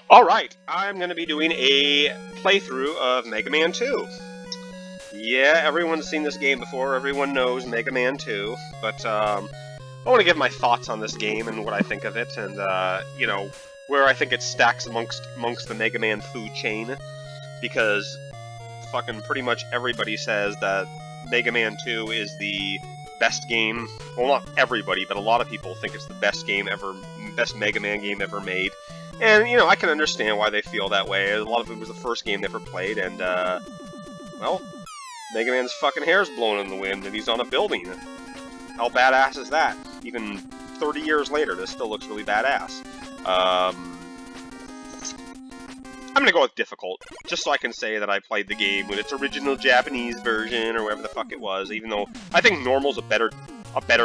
Alright, I'm going to be doing a playthrough of Mega Man 2. Yeah, everyone's seen this game before, everyone knows Mega Man 2, but I want to give my thoughts on this game and what I think of it, and, you know, where I think it stacks amongst the Mega Man food chain, because fucking pretty much everybody says that Mega Man 2 is the best game. Well, not everybody, but a lot of people think it's the best game ever, best Mega Man game ever made. And, you know, I can understand why they feel that way. A lot of it was the first game they ever played, and, well, Mega Man's fucking hair's blowing in the wind, and he's on a building. How badass is that? Even 30 years later, this still looks really badass. I'm gonna go with difficult, just so I can say that I played the game with its original Japanese version, or whatever the fuck it was, even though I think normal's a better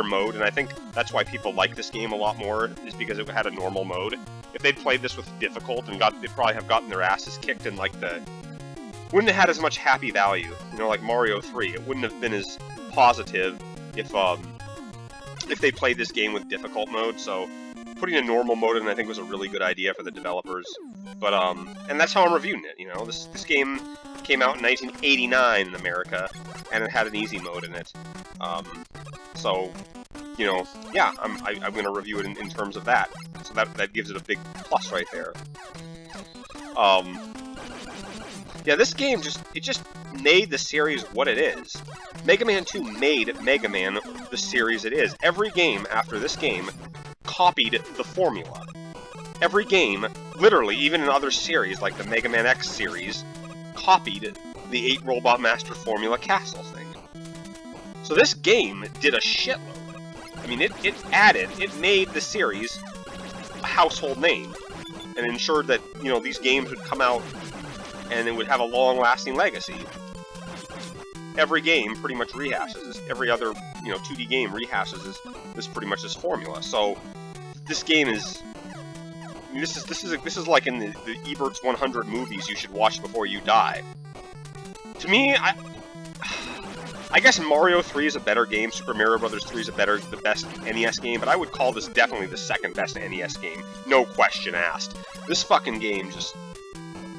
mode, and I think that's why people like this game a lot more, is because it had a normal mode. If they'd played this with difficult, and they'd probably have gotten their asses kicked in, like, wouldn't have had as much happy value, you know, like Mario 3. It wouldn't have been as positive if they played this game with difficult mode, so putting a normal mode in, I think, was a really good idea for the developers. But, and that's how I'm reviewing it, you know? This game came out in 1989 in America, and it had an easy mode in it. So, you know, yeah, I'm going to review it in terms of that. So that gives it a big plus right there. Yeah, this game just made the series what it is. Mega Man 2 made Mega Man the series it is. Every game after this game copied the formula. Every game, literally, even in other series, like the Mega Man X series, copied the 8 Robot Master Formula Castle thing. So this game did a shitload. I mean, it made the series a household name, and ensured that, you know, these games would come out and it would have a long-lasting legacy. Every game pretty much rehashes this. Every other, you know, 2D game rehashes this pretty much this formula. So this game is, I mean, this is like in the Ebert's 100 movies you should watch before you die. To me, I guess Mario 3 is a better game. Super Mario Bros. 3 is the best NES game, but I would call this definitely the second best NES game. No question asked. This fucking game just,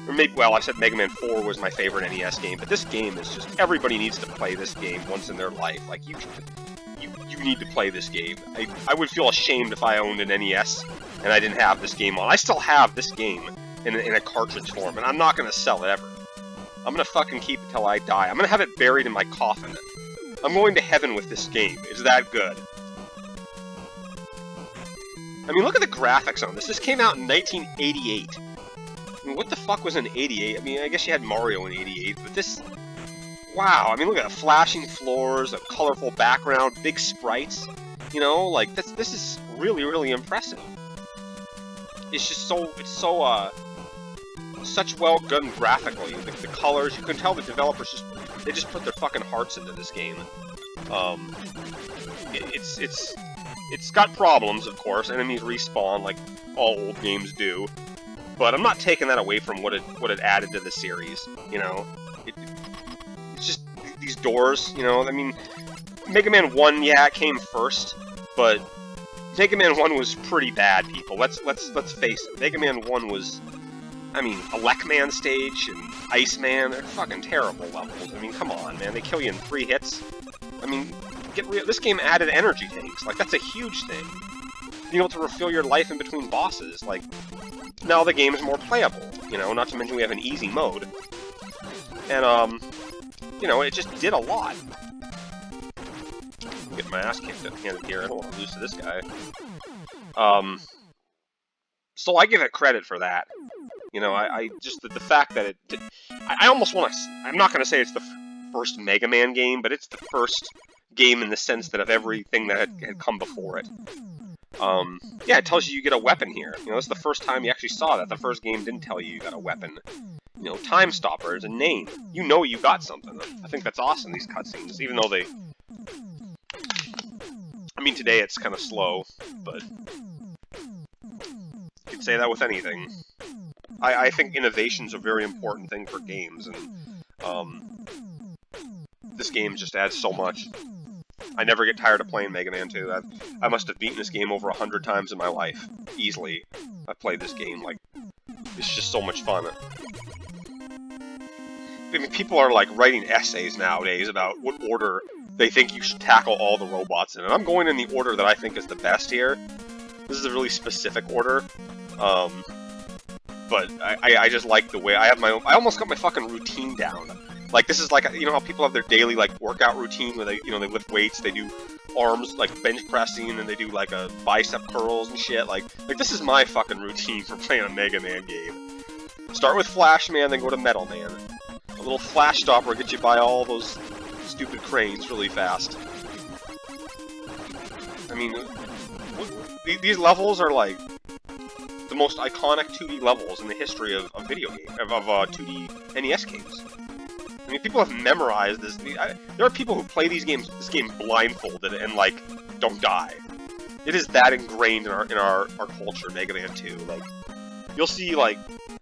or maybe, well, I said Mega Man 4 was my favorite NES game, but this game is just, everybody needs to play this game once in their life. Like, you need to play this game. I would feel ashamed if I owned an NES and I didn't have this game on. I still have this game in a cartridge form, and I'm not going to sell it ever. I'm going to fucking keep it till I die. I'm going to have it buried in my coffin. I'm going to heaven with this game. It's that good. I mean, look at the graphics on this. This came out in 1988. I mean, what the fuck was in 88? I mean, I guess you had Mario in 88, but this... Wow, I mean, look at the flashing floors, a colorful background, big sprites. You know, like, this is really, really impressive. It's just so... It's so, such well done graphically. The colors, you can tell the developers they just put their fucking hearts into this game. It's got problems, of course. Enemies respawn like all old games do. But I'm not taking that away from what it added to the series, you know? It's just these doors, you know? I mean, Mega Man 1, yeah, it came first, but Mega Man 1 was pretty bad, people. Let's face it. Mega Man 1 was, I mean, Elecman stage and Iceman, they're fucking terrible levels. I mean, come on, man. They kill you in 3 hits. I mean, this game added energy tanks. Like, that's a huge thing. Being able to refill your life in between bosses, like, now the game is more playable, you know, not to mention we have an easy mode. And, you know, it just did a lot. Get my ass kicked handed here, I don't want to lose to this guy. So I give it credit for that. You know, I just, the fact that it did, I almost want to, I'm not going to say it's the first Mega Man game, but it's the first game in the sense that of everything that had come before it. Yeah, it tells you get a weapon here. You know, it's the first time you actually saw that. The first game didn't tell you got a weapon. You know, Time Stopper is a name. You know you got something. I think that's awesome, these cutscenes, even though they... I mean, today it's kind of slow, but... You could say that with anything. I think innovation's a very important thing for games, and, this game just adds so much. I never get tired of playing Mega Man 2. I must have beaten this game over 100 times in my life. Easily. I played this game, like, it's just so much fun. I mean, people are, like, writing essays nowadays about what order they think you should tackle all the robots in. And I'm going in the order that I think is the best here. This is a really specific order. But I just like the way I have my own. I almost got my fucking routine down. Like, this is like, you know how people have their daily, like, workout routine where they, you know, they lift weights, they do arms, like, bench pressing, and they do, like, a bicep curls and shit. Like this is my fucking routine for playing a Mega Man game. Start with Flash Man, then go to Metal Man. A little flash stopper gets you by all those stupid cranes really fast. I mean, these levels are, like, the most iconic 2D levels in the history of video game, of 2D NES games. I mean, people have memorized this. There are people who play this game blindfolded and, like, don't die. It is that ingrained in our culture, Mega Man 2. Like, you'll see, like,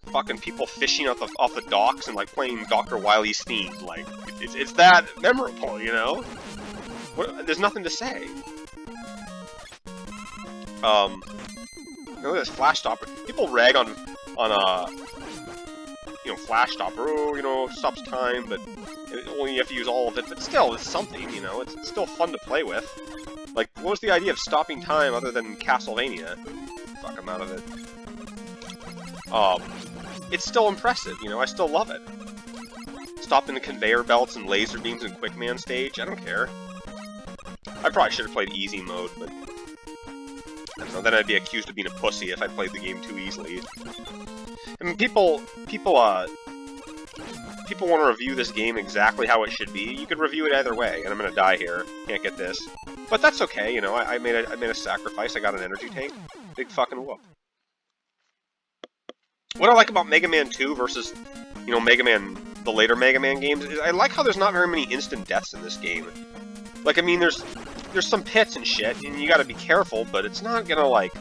fucking people fishing off the docks and, like, playing Dr. Wily's theme. Like, it's that memorable, you know? There's nothing to say. Look at this Flash Stopper. People rag on you know, Flash Stopper. Oh, you know, stops time, but only you have to use all of it. But still, it's something, you know. It's still fun to play with. Like, what was the idea of stopping time other than Castlevania? Fuck, I'm out of it. It's still impressive, you know. I still love it. Stopping the conveyor belts and laser beams in Quickman stage. I don't care. I probably should have played easy mode, but I don't know, then I'd be accused of being a pussy if I played the game too easily. I mean, people want to review this game exactly how it should be. You could review it either way, and I'm gonna die here. Can't get this, but that's okay. You know, I made a sacrifice. I got an energy tank. Big fucking whoop. What I like about Mega Man 2 versus, you know, the later Mega Man games is I like how there's not very many instant deaths in this game. Like, I mean, there's some pits and shit, and you gotta be careful, but it's not gonna, like,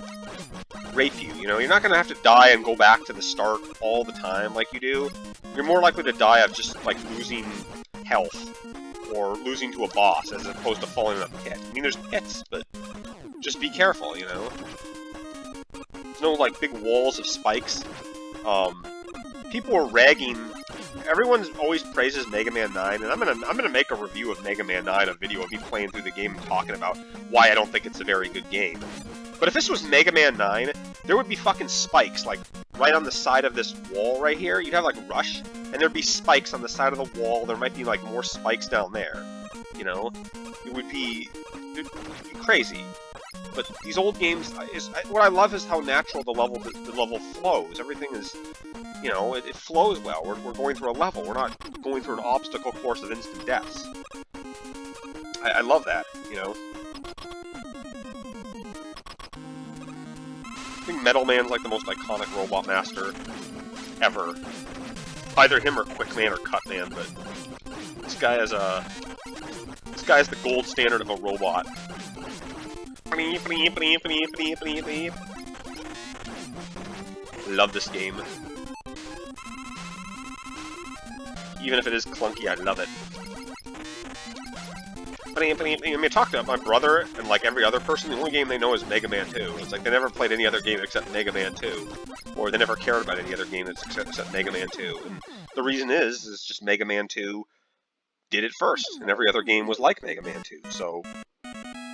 rape you, you know? You're not gonna have to die and go back to the start all the time like you do. You're more likely to die of just, like, losing health, or losing to a boss, as opposed to falling in a pit. I mean, there's pits, but just be careful, you know? There's no, like, big walls of spikes. People are ragging. Everyone always praises Mega Man 9, and I'm gonna make a review of Mega Man 9, a video of me playing through the game and talking about why I don't think it's a very good game. But if this was Mega Man 9, there would be fucking spikes, like, right on the side of this wall right here. You'd have, like, Rush, and there'd be spikes on the side of the wall. There might be, like, more spikes down there, you know? It would be crazy. But these old games, what I love is how natural the level flows. Everything is, you know, it flows well. We're going through a level. We're not going through an obstacle course of instant deaths. I love that, you know. I think Metal Man's like the most iconic Robot Master ever. Either him or Quickman or Cutman, but this guy is the gold standard of a robot. Love this game. Even if it is clunky, I love it. I mean, I talk to my brother and like every other person, the only game they know is Mega Man 2. It's like they never played any other game except Mega Man 2. Or they never cared about any other game except Mega Man 2. And the reason is just Mega Man 2 did it first, and every other game was like Mega Man 2. So,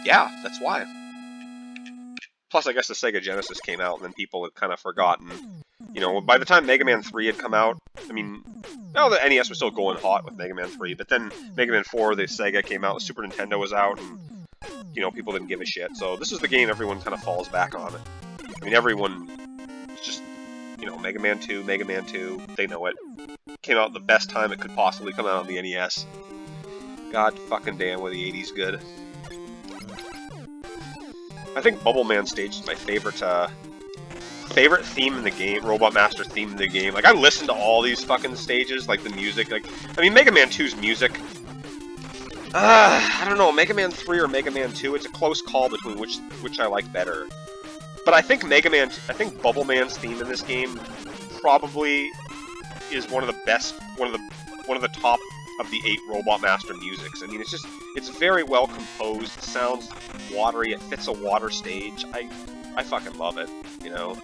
yeah, that's why. Plus, I guess the Sega Genesis came out, and then people had kind of forgotten. You know, by the time Mega Man 3 had come out, I mean, no, the NES was still going hot with Mega Man 3, but then Mega Man 4, the Sega came out, the Super Nintendo was out, and, you know, people didn't give a shit. So this is the game everyone kind of falls back on. I mean, everyone, just, you know, Mega Man 2, they know it. Came out the best time it could possibly come out on the NES. God fucking damn, were the 80s good. I think Bubble Man stage is my favorite theme in the game, Robot Master theme in the game. Like, I listen to all these fucking stages, like the music. Like, I mean, Mega Man 2's music. I don't know, Mega Man 3 or Mega Man 2. It's a close call between which I like better. But I think Bubble Man's theme in this game probably is one of the best, one of the top of the 8 Robot Master musics. I mean, it's very well composed, it sounds watery, it fits a water stage. I fucking love it, you know?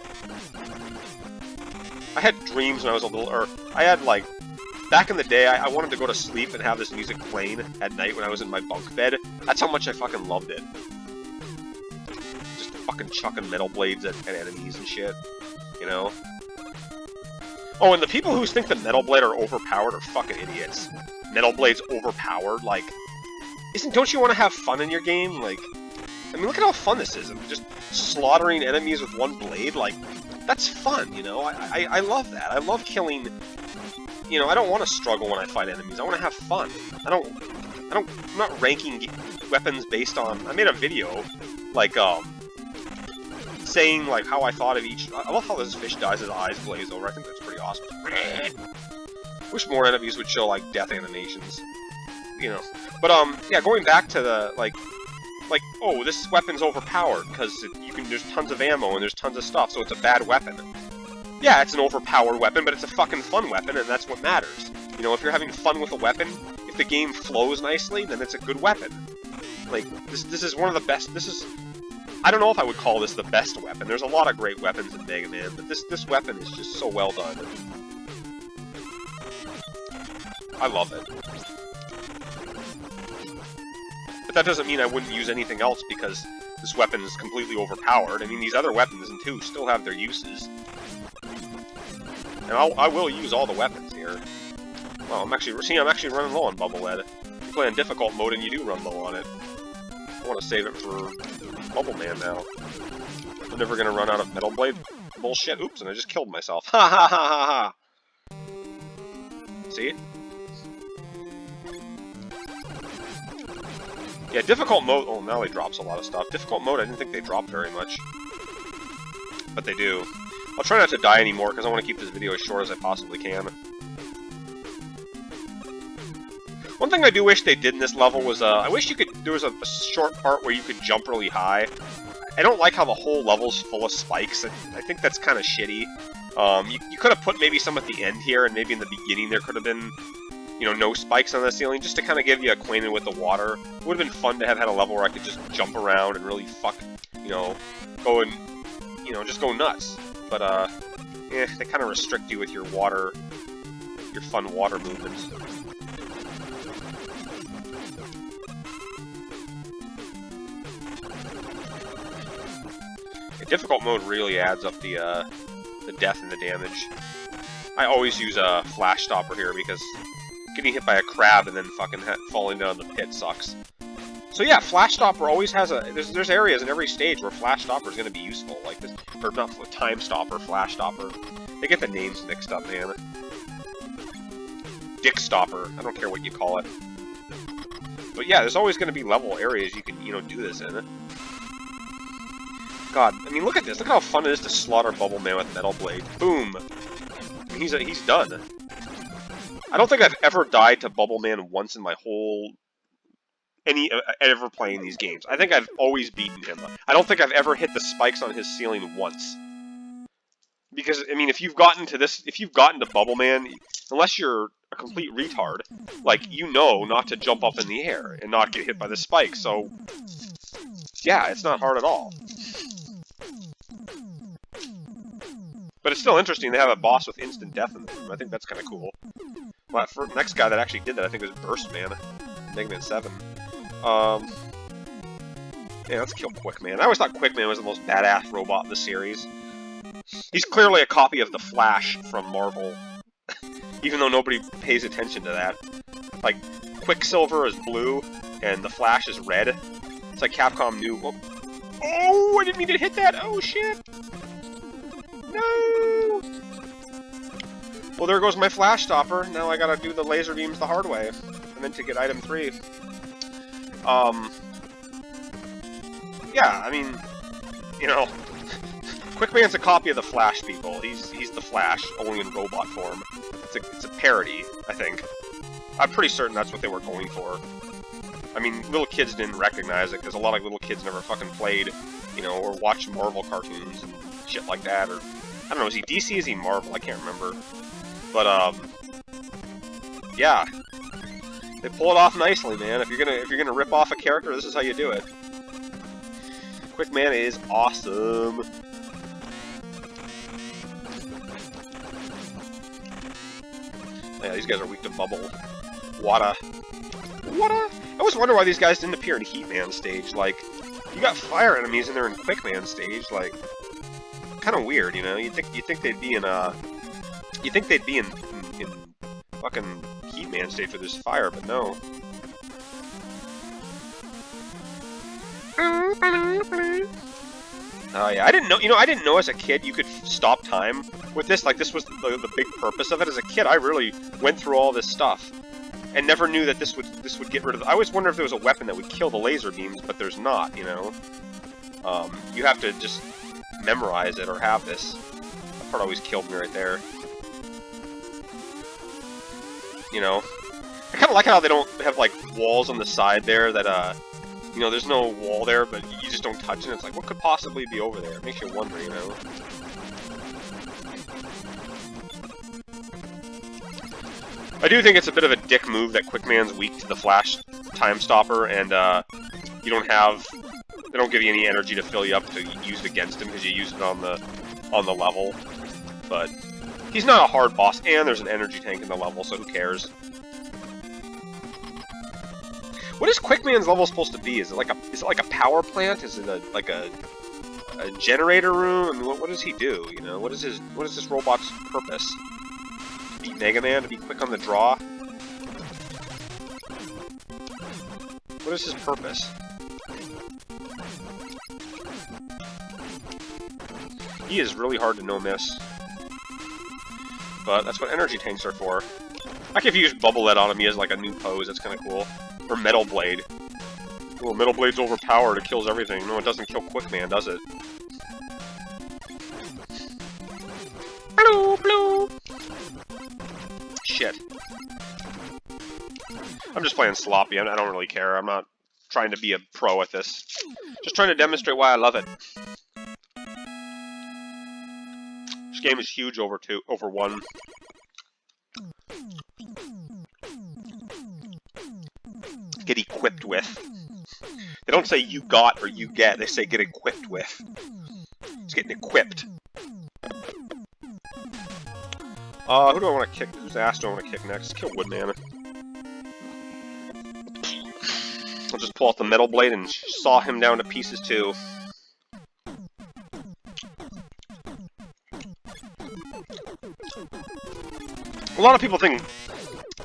I had dreams when I was a little, or I had like, back in the day, I wanted to go to sleep and have this music playing at night when I was in my bunk bed. That's how much I fucking loved it. Just fucking chucking metal blades at enemies and shit, you know? Oh, and the people who think that Metal Blade are overpowered are fucking idiots. Metal Blade's overpowered, like... Don't you want to have fun in your game? Like, I mean, look at how fun this is. Just slaughtering enemies with one blade, like, that's fun, you know? I love that. I love killing... You know, I don't want to struggle when I fight enemies. I want to have fun. I'm not ranking weapons based on... I made a video, like, saying, like, how I thought of each... I love how this fish dies, his eyes blaze over. I think that's pretty awesome. Wish more enemies would show, like, death animations. You know. But, yeah, going back to the, like, oh, this weapon's overpowered, because there's tons of ammo and there's tons of stuff, so it's a bad weapon. Yeah, it's an overpowered weapon, but it's a fucking fun weapon, and that's what matters. You know, if you're having fun with a weapon, if the game flows nicely, then it's a good weapon. Like, this is one of the best... This is... I don't know if I would call this the best weapon. There's a lot of great weapons in Mega Man, but this weapon is just so well done. I love it. But that doesn't mean I wouldn't use anything else because this weapon is completely overpowered. I mean, these other weapons in 2 still have their uses. And I will use all the weapons here. Well, I'm actually running low on Bubble Lead. You play on difficult mode and you do run low on it. I want to save it for Bubble Man now. I'm never gonna run out of Metal Blade bullshit. Oops, and I just killed myself. Ha ha ha ha ha! See? Yeah, difficult mode... Oh, now they drops a lot of stuff. Difficult mode, I didn't think they dropped very much. But they do. I'll try not to die anymore, because I want to keep this video as short as I possibly can. One thing I do wish they did in this level was, I wish you could... There was a short part where you could jump really high. I don't like how the whole level's full of spikes. I think that's kind of shitty. You could have put maybe some at the end here, and maybe in the beginning there could have been... You know, no spikes on the ceiling, just to kind of give you acquainted with the water. It would have been fun to have had a level where I could just jump around and really you know, go and, you know, just go nuts. But, they kind of restrict you with your fun water movements. Difficult mode really adds up the death and the damage. I always use a Flash Stopper here because getting hit by a crab and then fucking falling down the pit sucks. So yeah, Flash Stopper always has a... There's areas in every stage where Flash Stopper is going to be useful, like this... Or not, Time Stopper, Flash Stopper. They get the names mixed up, man. Dick Stopper, I don't care what you call it. But yeah, there's always going to be level areas you can, you know, do this in. God, I mean, look at this. Look how fun it is to slaughter Bubble Man with Metal Blade. Boom! I mean, he's done. I don't think I've ever died to Bubble Man once in my whole... ever playing these games. I think I've always beaten him. I don't think I've ever hit the spikes on his ceiling once. Because, I mean, if you've gotten to Bubble Man, unless you're a complete retard, like, you know not to jump up in the air and not get hit by the spikes, so... Yeah, it's not hard at all. But it's still interesting to have a boss with instant death in them. I think that's kind of cool. Well, the next guy that actually did that, I think, was Burst Man. Mega Man 7. Yeah, let's kill Quick Man. I always thought Quick Man was the most badass robot in the series. He's clearly a copy of the Flash from Marvel. Even though nobody pays attention to that. Like, Quicksilver is blue, and the Flash is red. It's like Capcom knew... Oh, I didn't mean to hit that! Oh, shit! No! Well, there goes my Flash Stopper. Now I gotta do the laser beams the hard way. I meant to get item 3. Yeah, I mean, you know, Quick Man's a copy of the Flash, people. He's the Flash, only in robot form. It's a parody, I think. I'm pretty certain that's what they were going for. I mean, little kids didn't recognize it, because a lot of little kids never fucking played, you know, or watched Marvel cartoons and shit like that, or... I don't know, is he DC, is he Marvel? I can't remember. But, yeah. They pull it off nicely, man. If you're gonna rip off a character, this is how you do it. Quick Man is awesome. Yeah, these guys are weak to bubble. Wada. I always wonder why these guys didn't appear in Heatman stage. Like, you got fire enemies and they're in Quickman stage. Like, kind of weird, you know? You think they'd be in fucking Heatman stage for this fire, but no. Oh yeah, I didn't know. You know, I didn't know as a kid you could stop time with this. Like, this was the big purpose of it. As a kid, I really went through all this stuff and never knew that this would get rid of. I always wondered if there was a weapon that would kill the laser beams, but there's not. You know, you have to just memorize it or have this. That part always killed me right there. You know, I kind of like how they don't have like walls on the side there that you know, there's no wall there, but you just don't touch it. It's like, what could possibly be over there? It makes you wonder, you know? I do think it's a bit of a dick move that Quickman's weak to the Flash Time Stopper, and you don't have... They don't give you any energy to fill you up to use it against him, because you use it on the level. But he's not a hard boss, and there's an energy tank in the level, so who cares? What is Quickman's level supposed to be? Is it like a power plant? Is it like a generator room? I mean, what does he do? You know, what is this robot's purpose? To beat Mega Man? To be quick on the draw? What is his purpose? He is really hard to no-miss. But that's what energy tanks are for. Like, if you use Bubble Lead on him, he has like a new pose. That's kind of cool. Or Metal Blade. Well, Metal Blade's overpowered. It kills everything. No, it doesn't kill Quickman, does it? Blue, blue. Shit. I'm just playing sloppy. I don't really care. I'm not trying to be a pro at this. Just trying to demonstrate why I love it. This game is huge over 1. Get equipped with. They don't say you got or you get, they say get equipped with. It's getting equipped. Who do I want to kick? Whose ass do I want to kick next? Let's kill Woodman. I'll just pull out the Metal Blade and saw him down to pieces too. A lot of people think,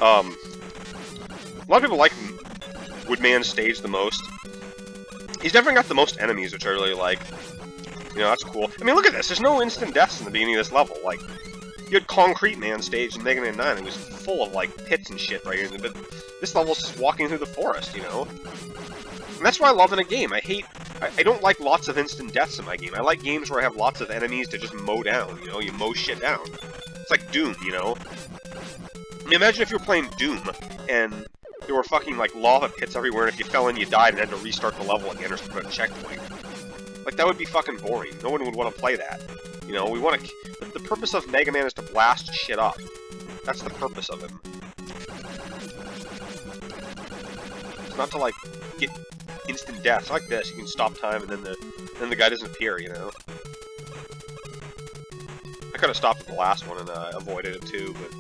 a lot of people like Woodman's stage the most. He's definitely got the most enemies, which I really like. You know, that's cool. I mean, look at this. There's no instant deaths in the beginning of this level. Like, you had Concrete Man stage in Mega Man 9. It was full of, like, pits and shit right here. But this level's just walking through the forest, you know? And that's what I love in a game. I don't like lots of instant deaths in my game. I like games where I have lots of enemies to just mow down, you know? You mow shit down. It's like Doom, you know? I mean, imagine if you were playing Doom, and there were fucking, like, lava pits everywhere, and if you fell in, you died and had to restart the level again or put a checkpoint. Like, that would be fucking boring. No one would want to play that. You know, we want to... The purpose of Mega Man is to blast shit up. That's the purpose of him. It's not to, like, get instant deaths. Like this, you can stop time, and then the guy doesn't appear, you know? I could have stopped at the last one and avoided it, too, but...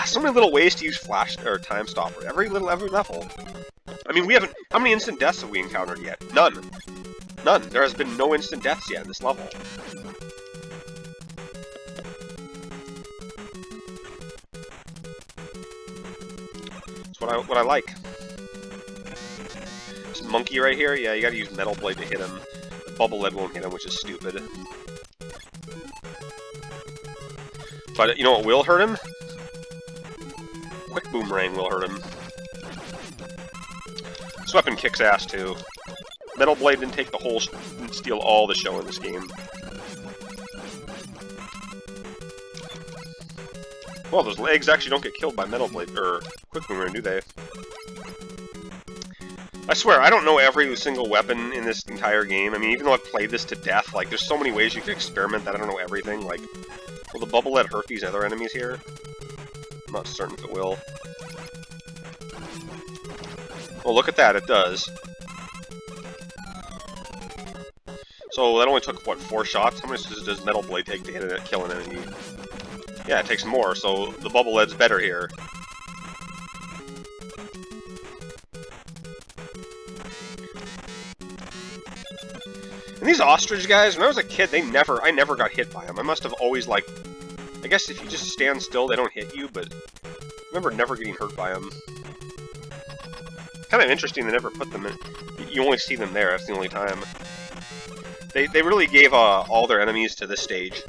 So many little ways to use Flash or Time Stopper. Every level. I mean, we haven't. How many instant deaths have we encountered yet? None. None. There has been no instant deaths yet in this level. That's what I like. This monkey right here. Yeah, you got to use Metal Blade to hit him. The Bubble Lead won't hit him, which is stupid. But you know what will hurt him? Quick Boomerang will hurt him. This weapon kicks ass, too. Metal Blade didn't take the whole... didn't steal all the show in this game. Well, those legs actually don't get killed by Metal Blade, or Quick Boomerang, do they? I swear, I don't know every single weapon in this entire game. I mean, even though I've played this to death, like, there's so many ways you can experiment that I don't know everything. Like, will the Bubble Lead hurt these other enemies here? I'm not certain if it will. Well, look at that, it does. So that only took, what, 4 shots? How much does Metal Blade take to hit it, kill an enemy? Yeah, it takes more, so the bubble lead's better here. And these ostrich guys, when I was a kid, I never got hit by them. I must have always, like, I guess if you just stand still, they don't hit you, but I remember never getting hurt by them. Kind of interesting they never put them in. You only see them there, that's the only time. They really gave all their enemies to this stage.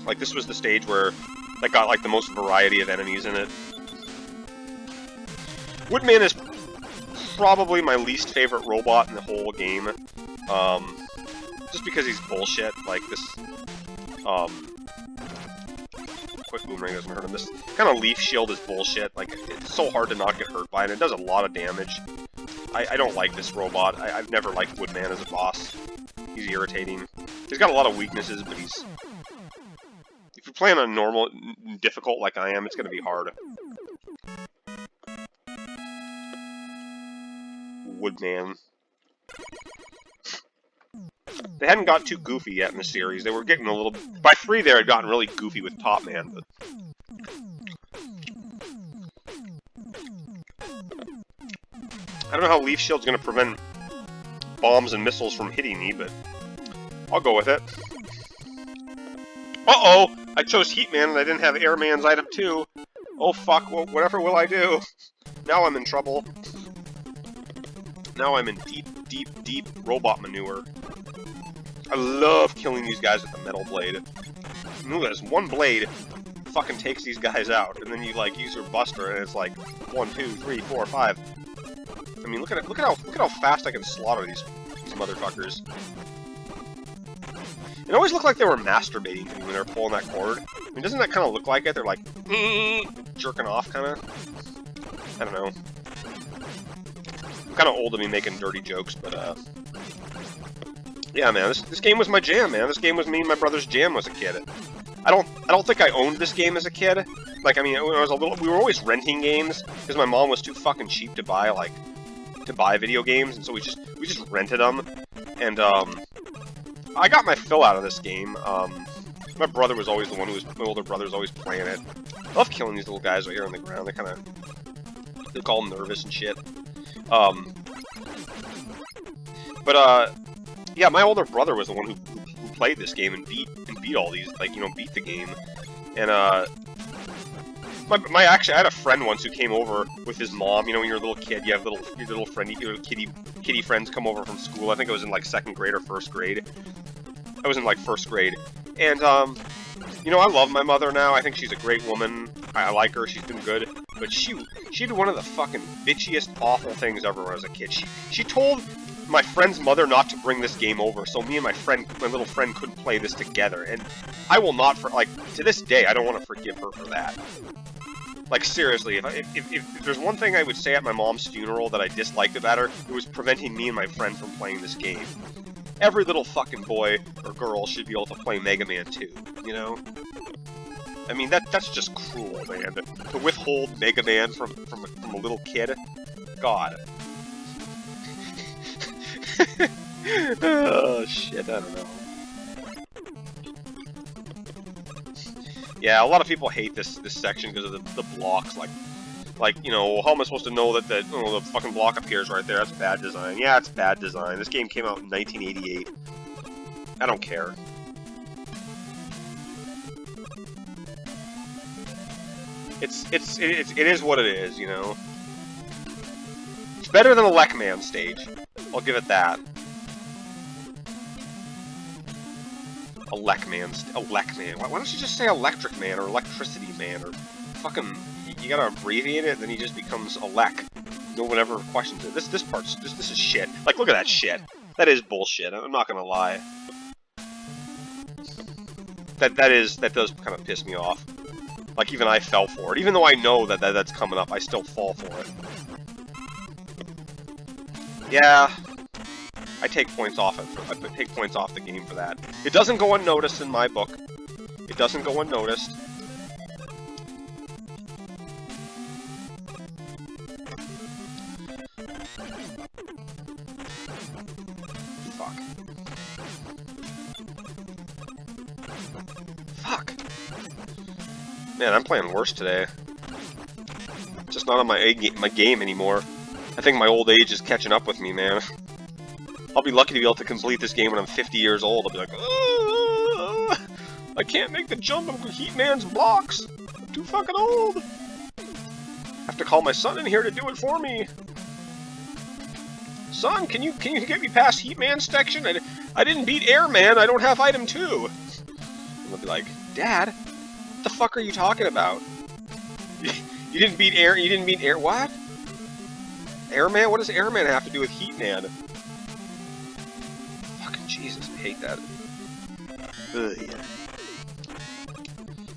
Like, this was the stage where that got, like, the most variety of enemies in it. Woodman is probably my least favorite robot in the whole game. Just because he's bullshit, like this, quick boomerang doesn't hurt him. This kind of leaf shield is bullshit, like, it's so hard to not get hurt by it, and it does a lot of damage. I don't like this robot. I've never liked Woodman as a boss. He's irritating. He's got a lot of weaknesses, but he's... If you're playing on normal, difficult like I am, it's gonna be hard. Woodman. They hadn't got too goofy yet in the series. They were getting a little... By 3 there, had gotten really goofy with Top Man, but... I don't know how Leaf Shield's gonna prevent bombs and missiles from hitting me, but... I'll go with it. Uh-oh! I chose Heatman and I didn't have Airman's item too. Oh fuck, well, whatever will I do? Now I'm in trouble. Now I'm in deep robot manure. I love killing these guys with the Metal Blade. Look at this, one blade fucking takes these guys out, and then you like use your Buster, and it's like 1, 2, 3, 4, 5. I mean, look at how fast I can slaughter these motherfuckers. It always looked like they were masturbating to me when they were pulling that cord. I mean, doesn't that kind of look like it? They're like jerking off, kind of. I don't know. I'm kind of old to be making dirty jokes, but yeah, man, this game was my jam, man. This game was me and my brother's jam as a kid. I don't think I owned this game as a kid. Like, I mean, when I was a little, we were always renting games because my mom was too fucking cheap to buy video games, and so we just rented them. And I got my fill out of this game. My brother was always the one my older brother was always playing it. I love killing these little guys right here on the ground. They look all nervous and shit. Yeah, my older brother was the one who played this game and beat all these, like, you know, beat the game. And actually, I had a friend once who came over with his mom. You know, when you're a little kid, you have your little friend, kitty friends come over from school. I think I was in like 2nd grade or 1st grade. I was in like 1st grade, and you know, I love my mother now. I think she's a great woman. I like her. She's been good. But she did one of the fucking bitchiest, awful things ever when I was a kid. She told my friend's mother not to bring this game over, so me and my little friend couldn't play this together. And I will not, to this day, I don't want to forgive her for that. Like, seriously, if there's one thing I would say at my mom's funeral that I disliked about her, it was preventing me and my friend from playing this game. Every little fucking boy or girl should be able to play Mega Man 2, you know? I mean, that's just cruel, man. To withhold Mega Man from a little kid? God. Oh, shit, I don't know. Yeah, a lot of people hate this section because of the blocks, like, you know, how am I supposed to know that the fucking block appears right there? That's bad design. Yeah, it's bad design. This game came out in 1988. I don't care. It is what it is, you know. It's better than a Lek-Man stage. I'll give it that. A Lek-Man. Why don't you just say Electric Man or Electricity Man or fucking... You gotta abbreviate it, and then he just becomes a Lek. No one ever questions it. This is shit. Like, look at that shit. That is bullshit. I'm not gonna lie. That does kind of piss me off. Like, even I fell for it. Even though I know that's coming up, I still fall for it. Yeah. I take points off it. I take points off the game for that. It doesn't go unnoticed in my book. It doesn't go unnoticed. Fuck. Man, I'm playing worse today. Just not on my game anymore. I think my old age is catching up with me, man. I'll be lucky to be able to complete this game when I'm 50 years old. I'll be like, I can't make the jump of Heatman's blocks. I'm too fucking old. I have to call my son in here to do it for me. Son, can you get me past Heatman's section? I didn't beat Airman. I don't have item 2. And I'll be like, Dad, what the fuck are you talking about? You didn't beat Air. What? Airman? What does Airman have to do with Heatman? Fucking Jesus, I hate that. Ugh, yeah.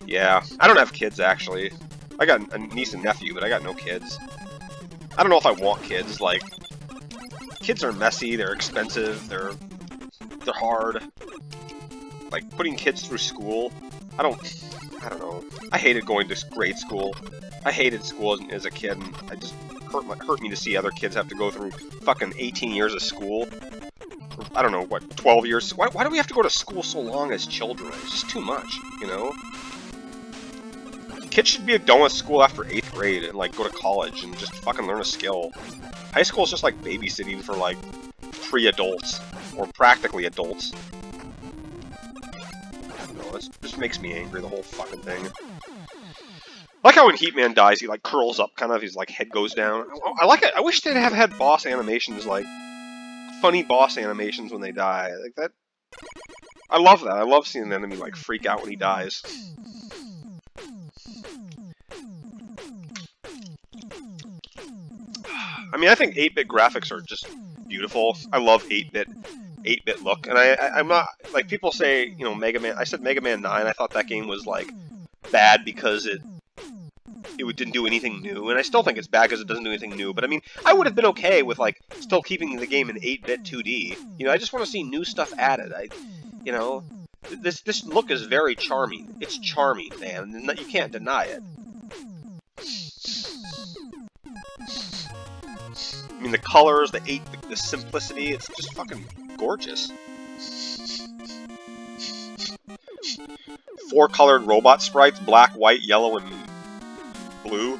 Yeah, I don't have kids actually. I got a niece and nephew, but I got no kids. I don't know if I want kids. Like, kids are messy. They're expensive. They're hard. Like putting kids through school. I don't know. I hated going to grade school. I hated school as a kid, and it just hurt me to see other kids have to go through fucking 18 years of school. I don't know, what, 12 years? Why do we have to go to school so long as children? It's just too much, you know? Kids should be done with school after 8th grade and, like, go to college and just fucking learn a skill. High school is just, like, babysitting for, like, pre-adults. Or practically adults. I don't know, it just makes me angry, the whole fucking thing. I like how when Heatman dies, he, like, curls up, kind of, his, like, head goes down. I like it. I wish they'd have had boss animations, like, funny boss animations when they die. Like, that... I love that. I love seeing an enemy, like, freak out when he dies. I mean, I think 8-bit graphics are just beautiful. I love 8-bit look, and I'm not, like, people say, you know, Mega Man, I said Mega Man 9, I thought that game was, like, bad because it didn't do anything new, and I still think it's bad because it doesn't do anything new, but I mean, I would have been okay with, like, still keeping the game in 8-bit 2D. You know, I just want to see new stuff added. You know, this look is very charming. It's charming, man, and you can't deny it. I mean, the colors, the simplicity, it's just fucking gorgeous. 4 colored robot sprites, black, white, yellow, and blue.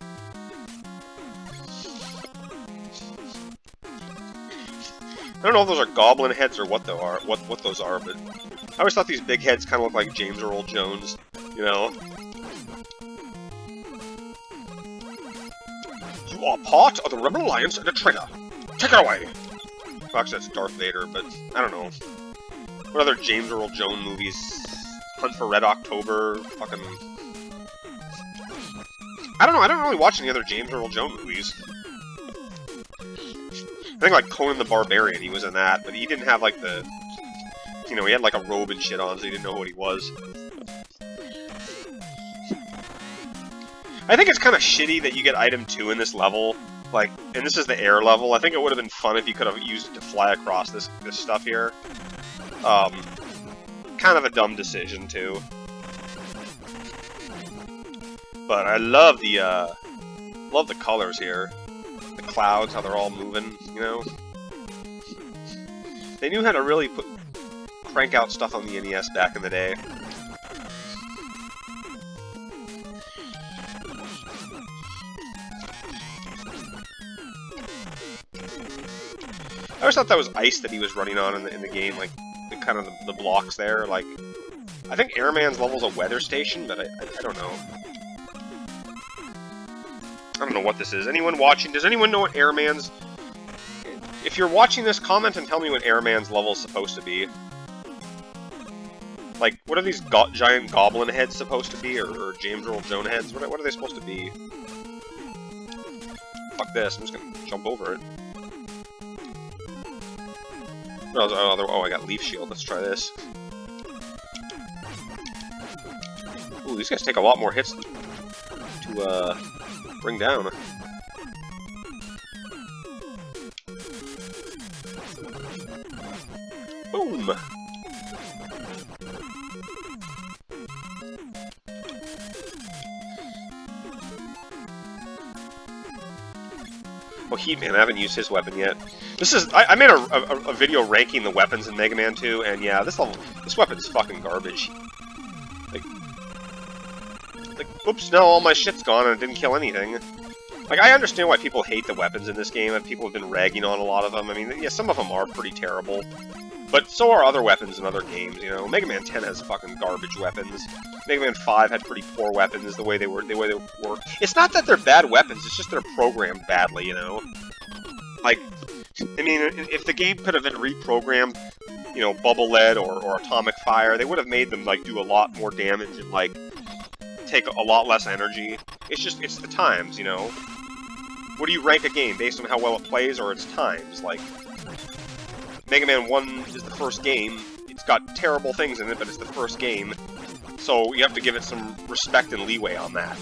I don't know if those are goblin heads or what they are, what those are, but I always thought these big heads kind of looked like James Earl Jones, you know? You are part of the Rebel Alliance and a traitor. Take it away! Actually, that's Darth Vader, but I don't know. What other James Earl Jones movies? Hunt for Red October, fucking... I don't know, I don't really watch any other James Earl Jones movies. I think, like, Conan the Barbarian, he was in that, but he didn't have, like, the... You know, he had, like, a robe and shit on, so you didn't know what he was. I think it's kind of shitty that you get item 2 in this level, like, and this is the air level. I think it would have been fun if you could have used it to fly across this stuff here. Kind of a dumb decision, too. But I love the colors here. The clouds, how they're all moving, you know? They knew how to really crank out stuff on the NES back in the day. I always thought that was ice that he was running on in the game, like, kind of the blocks there, like... I think Airman's level's a weather station, but I don't know. I don't know what this is. Anyone watching, does anyone know what Airman's... If you're watching this, comment and tell me what Airman's level's supposed to be. Like, what are these giant goblin heads supposed to be, or James Earl Jones heads? What are they supposed to be? Fuck this, I'm just gonna jump over it. Oh, I got Leaf Shield. Let's try this. Ooh, these guys take a lot more hits to bring down. Boom! Oh, Heatman, I haven't used his weapon yet. This is... I made a video ranking the weapons in Mega Man 2, and yeah, this weapon's fucking garbage. Like, oops, no, all my shit's gone and it didn't kill anything. Like, I understand why people hate the weapons in this game, and people have been ragging on a lot of them. I mean, yeah, some of them are pretty terrible. But so are other weapons in other games, you know. Mega Man 10 has fucking garbage weapons. Mega Man 5 had pretty poor weapons the way they work. It's not that they're bad weapons, it's just they're programmed badly, you know. Like, I mean, if the game could have been reprogrammed, you know, Bubble Lead or Atomic Fire, they would have made them, like, do a lot more damage and, like, take a lot less energy. It's the times, you know. What do you rank a game? Based on how well it plays or its times? Like, Mega Man 1 is the first game. It's got terrible things in it, but it's the first game. So you have to give it some respect and leeway on that.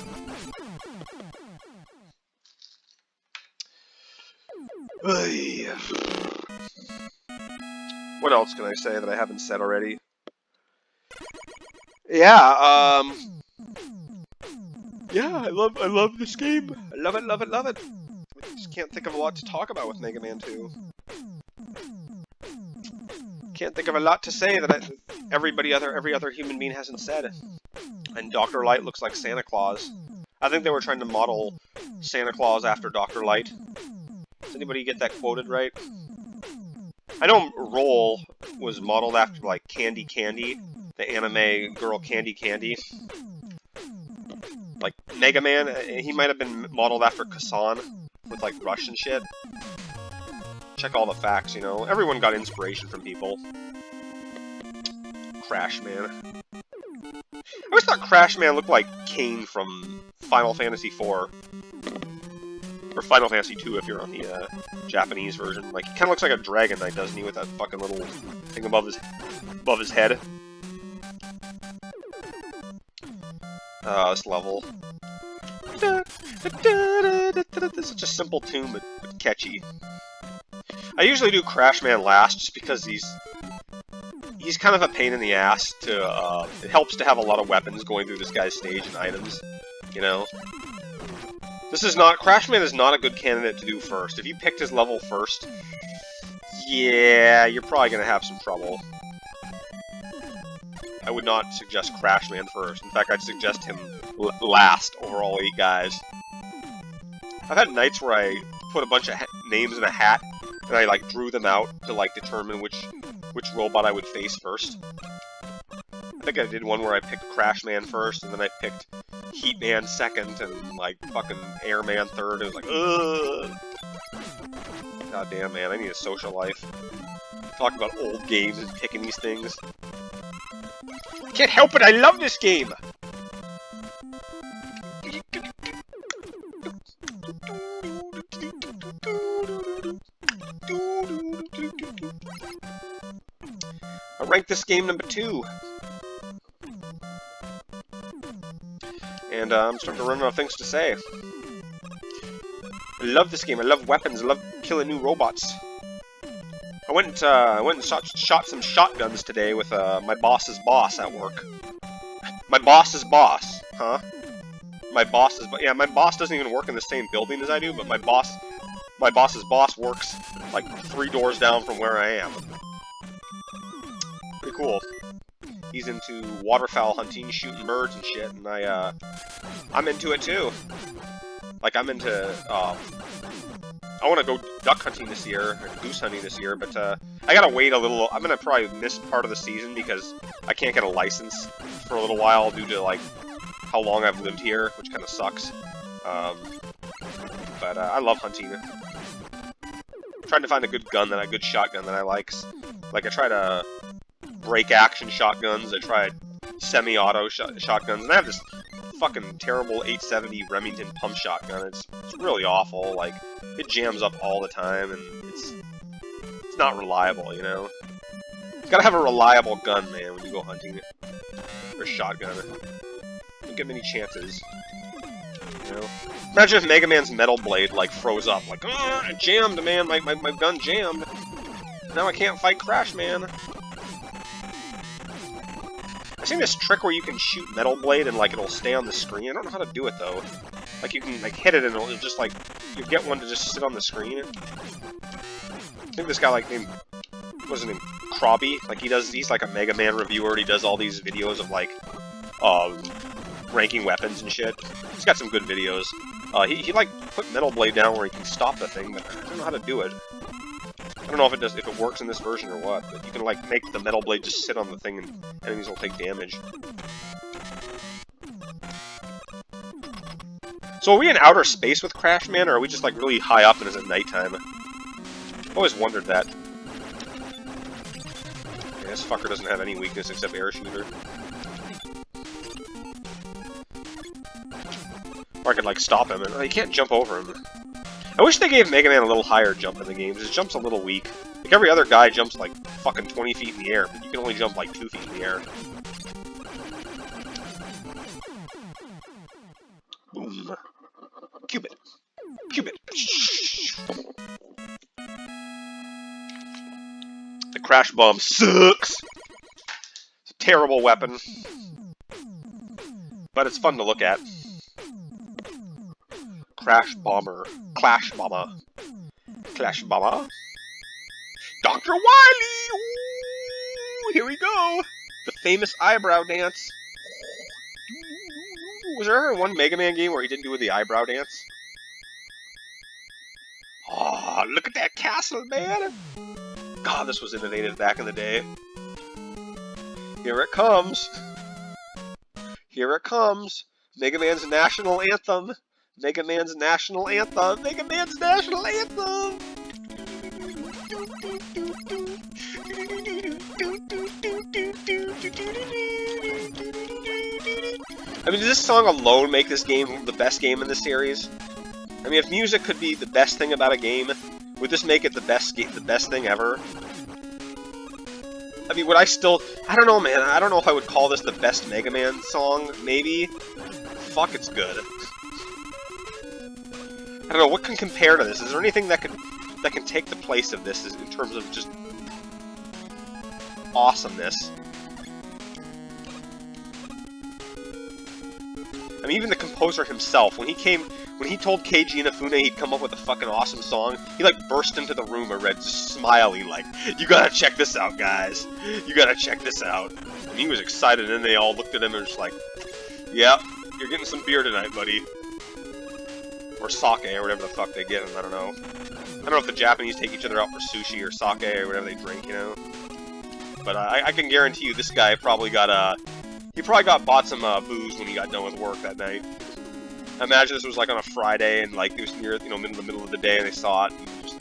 What else can I say that I haven't said already? Yeah, yeah, I love this game. I love it. I just can't think of a lot to talk about with Mega Man 2. Can't think of a lot to say that every other human being hasn't said. And Dr. Light looks like Santa Claus. I think they were trying to model Santa Claus after Dr. Light. Does anybody get that quoted right? I know Roll was modeled after, like, Candy Candy, the anime girl Candy Candy. Like, Mega Man, he might have been modeled after Kasan, with, like, Russian shit. Check all the facts, you know. Everyone got inspiration from people. Crash Man. I always thought Crash Man looked like Kane from Final Fantasy IV. Or Final Fantasy II if you're on the Japanese version. Like, he kind of looks like a Dragon Knight, doesn't he, with that fucking little thing above his head. This level. It's such a simple tune, but catchy. I usually do Crash Man last, just because he's kind of a pain in the ass to, it helps to have a lot of weapons going through this guy's stage and items, you know? Crash Man is not a good candidate to do first. If you picked his level first, yeah, you're probably gonna have some trouble. I would not suggest Crash Man first. In fact, I'd suggest him last over all 8 guys. I've had nights where I put a bunch of names in a hat, and I, like, drew them out to, like, determine which robot I would face first. I think I did one where I picked Crash Man first, and then I picked Heat Man second, and, like, fucking Air Man third. It was like, ugh! God damn, man, I need a social life. Talk about old games and picking these things. Can't help it, I love this game! I ranked this game number 2. And I'm starting to run out of things to say. I love this game, I love weapons, I love killing new robots. I went and shot some shotguns today with my boss's boss at work. My boss's boss, huh? My boss's yeah, my boss doesn't even work in the same building as I do, but my boss's boss works like 3 doors down from where I am. Pretty cool. He's into waterfowl hunting, shooting birds and shit, and I'm into it too. Like, I'm into I want to go duck hunting this year, or goose hunting this year, but I gotta wait a little. I'm gonna probably miss part of the season because I can't get a license for a little while due to, like, how long I've lived here, which kind of sucks. But I love hunting. I'm trying to find a good shotgun that I like. Like, I try to break action shotguns, I tried semi-auto shotguns, and I have this fucking terrible 870 Remington pump shotgun. It's really awful. Like, it jams up all the time, and it's not reliable, you know? You gotta have a reliable gun, man, when you go hunting. Or shotgun. You don't get many chances. You know? Imagine if Mega Man's Metal Blade, like, froze up. Like, oh, it jammed, man, my gun jammed. Now I can't fight Crash Man. I've seen this trick where you can shoot Metal Blade and, like, it'll stay on the screen. I don't know how to do it, though. Like, you can, like, hit it and it'll just, like, you get one to just sit on the screen. I think this guy, like, what's his name? Krobby? Like, he's like a Mega Man reviewer, and he does all these videos of, like, ranking weapons and shit. He's got some good videos. He like put Metal Blade down where he can stop the thing, but I don't know how to do it. I don't know if it works in this version or what, but you can like make the Metal Blade just sit on the thing and enemies will take damage. So are we in outer space with Crash Man, or are we just like really high up and is it nighttime? I've always wondered that. Yeah, this fucker doesn't have any weakness except air shooter. Or I could like stop him, and you can't jump over him. I wish they gave Mega Man a little higher jump in the game, because his jump's a little weak. Like every other guy jumps like fucking 20 feet in the air, but you can only jump like 2 feet in the air. Boom. Cubit. Cubit. The Crash Bomb sucks! It's a terrible weapon. But it's fun to look at. Crash Bomber. Clash Bomber. Clash Bomber. Dr. Wily! Ooh, here we go! The famous eyebrow dance. Was there ever one Mega Man game where he didn't do the eyebrow dance? Oh, look at that castle, man! God, this was innovative back in the day. Here it comes. Here it comes. Mega Man's national anthem. Mega Man's national anthem! Mega Man's national anthem! I mean, does this song alone make this game the best game in the series? I mean, if music could be the best thing about a game, would this make it the best thing ever? I mean, would I still... I don't know, man. I don't know if I would call this the best Mega Man song, maybe. Fuck, it's good. I don't know, what can compare to this? Is there anything that can take the place of this in terms of just awesomeness? I mean, even the composer himself, when he told Keiji Inafune he'd come up with a fucking awesome song, he like burst into the room and read smiling like, "You gotta check this out, guys. You gotta check this out." And he was excited, and then they all looked at him and were just like, "Yep, you're getting some beer tonight, buddy." Or sake, or whatever the fuck they give him, I don't know. I don't know if the Japanese take each other out for sushi or sake or whatever they drink, you know? But I can guarantee you this guy probably got, he probably bought some booze when he got done with work that night. I imagine this was like on a Friday and like it was near, you know, in the middle of the day and they saw it. And just...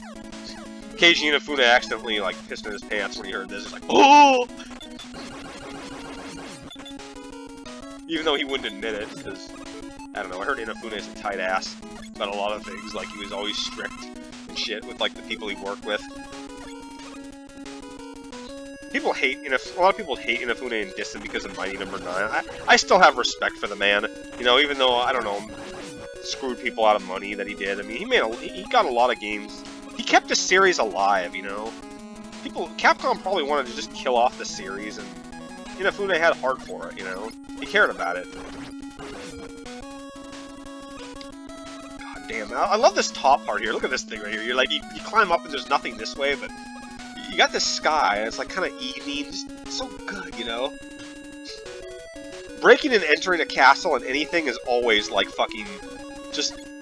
Keiji Inafune accidentally like pissed in his pants when he heard this. He's like, "Oh!" Even though he wouldn't admit it, because, I don't know, I heard Inafune is a tight ass about a lot of things, like he was always strict and shit with like the people he worked with. People hate a lot of people hate Inafune and diss him because of Mighty No. 9. I still have respect for the man, you know, even though I don't know, screwed people out of money that he did. I mean, he got a lot of games. He kept the series alive, you know. Capcom probably wanted to just kill off the series, and Inafune had heart for it, you know. He cared about it. Damn, I love this top part here. Look at this thing right here. You're like, you climb up and there's nothing this way, but you got this sky, and it's like kind of evening. It's so good, you know? Breaking and entering a castle and anything is always like fucking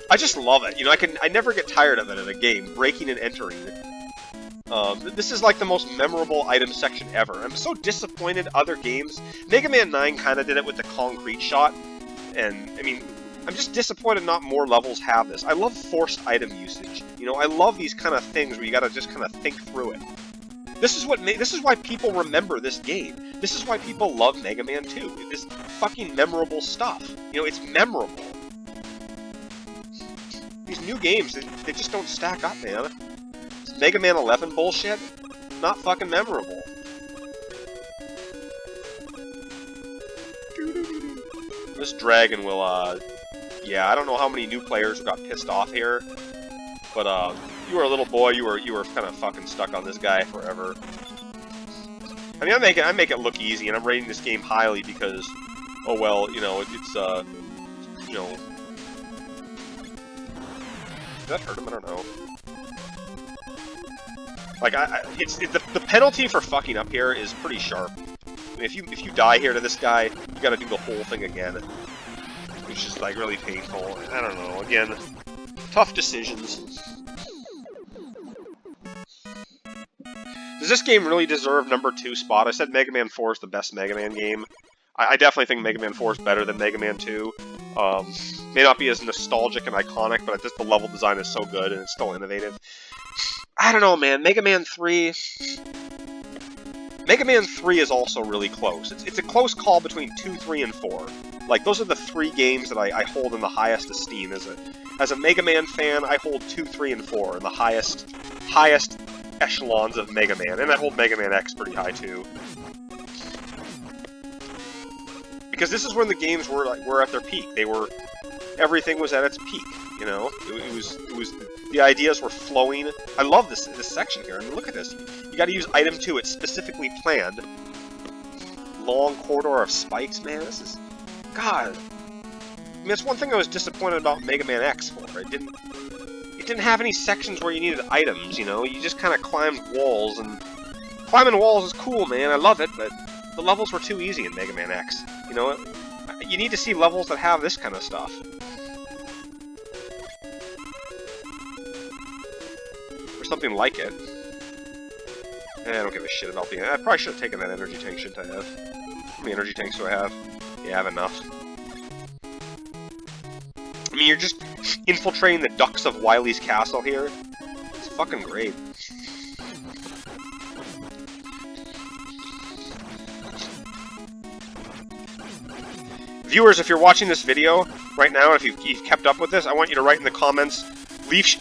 I just love it. You know, I never get tired of it in a game. Breaking and entering. This is like the most memorable item section ever. I'm so disappointed other games. Mega Man 9 kind of did it with the concrete shot, and I mean, I'm just disappointed not more levels have this. I love forced item usage. You know, I love these kind of things where you gotta just kind of think through it. This is why people remember this game. This is why people love Mega Man 2. This fucking memorable stuff. You know, it's memorable. These new games, they just don't stack up, man. This Mega Man 11 bullshit, not fucking memorable. This dragon will, yeah, I don't know how many new players got pissed off here, but, you were a little boy, you were kind of fucking stuck on this guy forever. I mean, I make it look easy, and I'm rating this game highly because, oh well, you know, it's, you know... Did that hurt him? I don't know. Like, the penalty for fucking up here is pretty sharp. I mean, if you die here to this guy, you gotta do the whole thing again. Which is, like, really painful. I don't know, again, tough decisions. Does this game really deserve number 2 spot? I said Mega Man 4 is the best Mega Man game. I definitely think Mega Man 4 is better than Mega Man 2. May not be as nostalgic and iconic, but just the level design is so good and it's still innovative. I don't know, man. Mega Man 3 is also really close. It's a close call between 2, 3, and 4. Like, those are the 3 games that I hold in the highest esteem. As a Mega Man fan, I hold 2, 3, and 4 in the highest echelons of Mega Man, and I hold Mega Man X pretty high too. Because this is when the games were at their peak. Everything was at its peak. You know, it was the ideas were flowing. I love this section here. I mean, look at this. You got to use item 2. It's specifically planned. Long corridor of spikes, man. This is God. I mean, that's one thing I was disappointed about Mega Man X for. It didn't have any sections where you needed items, you know? You just kind of climbed walls, and climbing walls is cool, man. I love it, but the levels were too easy in Mega Man X. You know, you need to see levels that have this kind of stuff. Or something like it. I don't give a shit about I probably should have taken that energy tank, shouldn't I have? How many energy tanks do I have? Yeah, I have enough. I mean, you're just infiltrating the ducts of Wily's castle here. It's fucking great. Viewers, if you're watching this video right now, if you've kept up with this, I want you to write in the comments, Leaf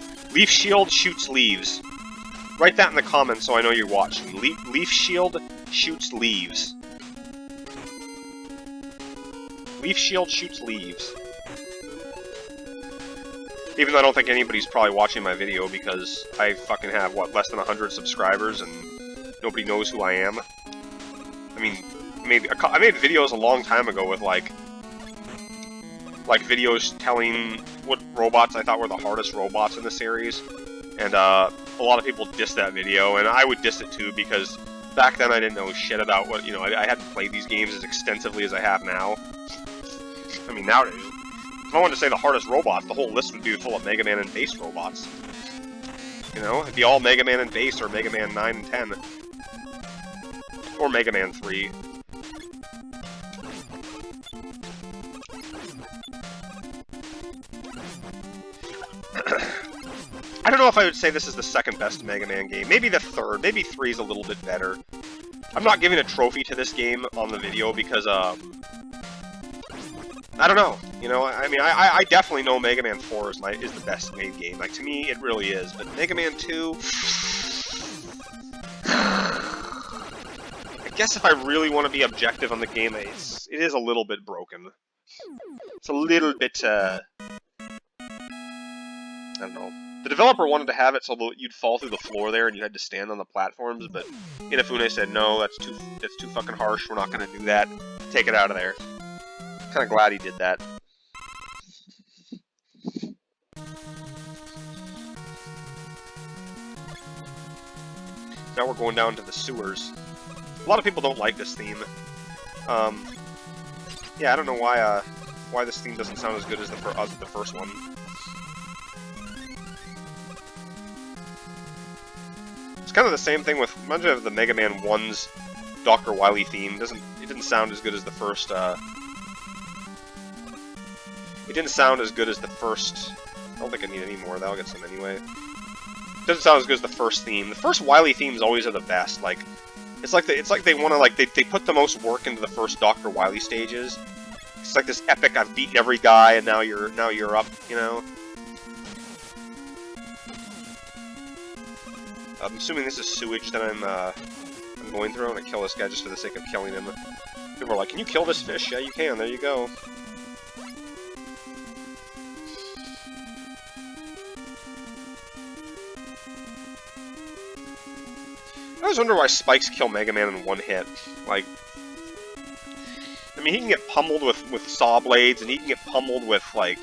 Shield shoots leaves. Write that in the comments so I know you're watching. Leaf Shield shoots leaves. Leaf Shield shoots leaves. Even though I don't think anybody's probably watching my video because I fucking have, what, less than 100 subscribers and nobody knows who I am. I mean, I made videos a long time ago with, like videos telling what robots I thought were the hardest robots in the series. And, a lot of people dissed that video, and I would diss it too because back then I didn't know shit about what, you know, I hadn't played these games as extensively as I have now. I mean, nowadays, if I wanted to say the hardest robots, the whole list would be full of Mega Man and base robots. You know, it'd be all Mega Man and base, or Mega Man 9 and 10. Or Mega Man 3. I don't know if I would say this is the second best Mega Man game. Maybe the third. Maybe 3 is a little bit better. I'm not giving a trophy to this game on the video because, I don't know. You know, I mean, I definitely know Mega Man 4 is the best made game. Like, to me, it really is. But Mega Man 2... I guess if I really want to be objective on the game, it is a little bit broken. It's a little bit, I don't know. The developer wanted to have it so that you'd fall through the floor there and you had to stand on the platforms, but Inafune said, no, that's too fucking harsh, we're not going to do that. Take it out of there. Kind of glad he did that. Now we're going down to the sewers. A lot of people don't like this theme. Yeah, I don't know why this theme doesn't sound as good as the first one. It's kind of the same thing with much of the Mega Man 1's Dr. Wily theme. It didn't sound as good as the first. It didn't sound as good as the first. I don't think I need any more. That'll get some anyway. It doesn't sound as good as the first theme. The first Wily themes always are the best. Like, it's like they want to, like, they put the most work into the first Dr. Wily stages. It's like this epic, I've beaten every guy and now you're up, you know. I'm assuming this is sewage that I'm going through. I'm gonna kill this guy just for the sake of killing him. People are like, can you kill this fish? Yeah, you can. There you go. I always wonder why spikes kill Mega Man in one hit. Like, I mean, he can get pummeled with saw blades, and he can get pummeled with, like,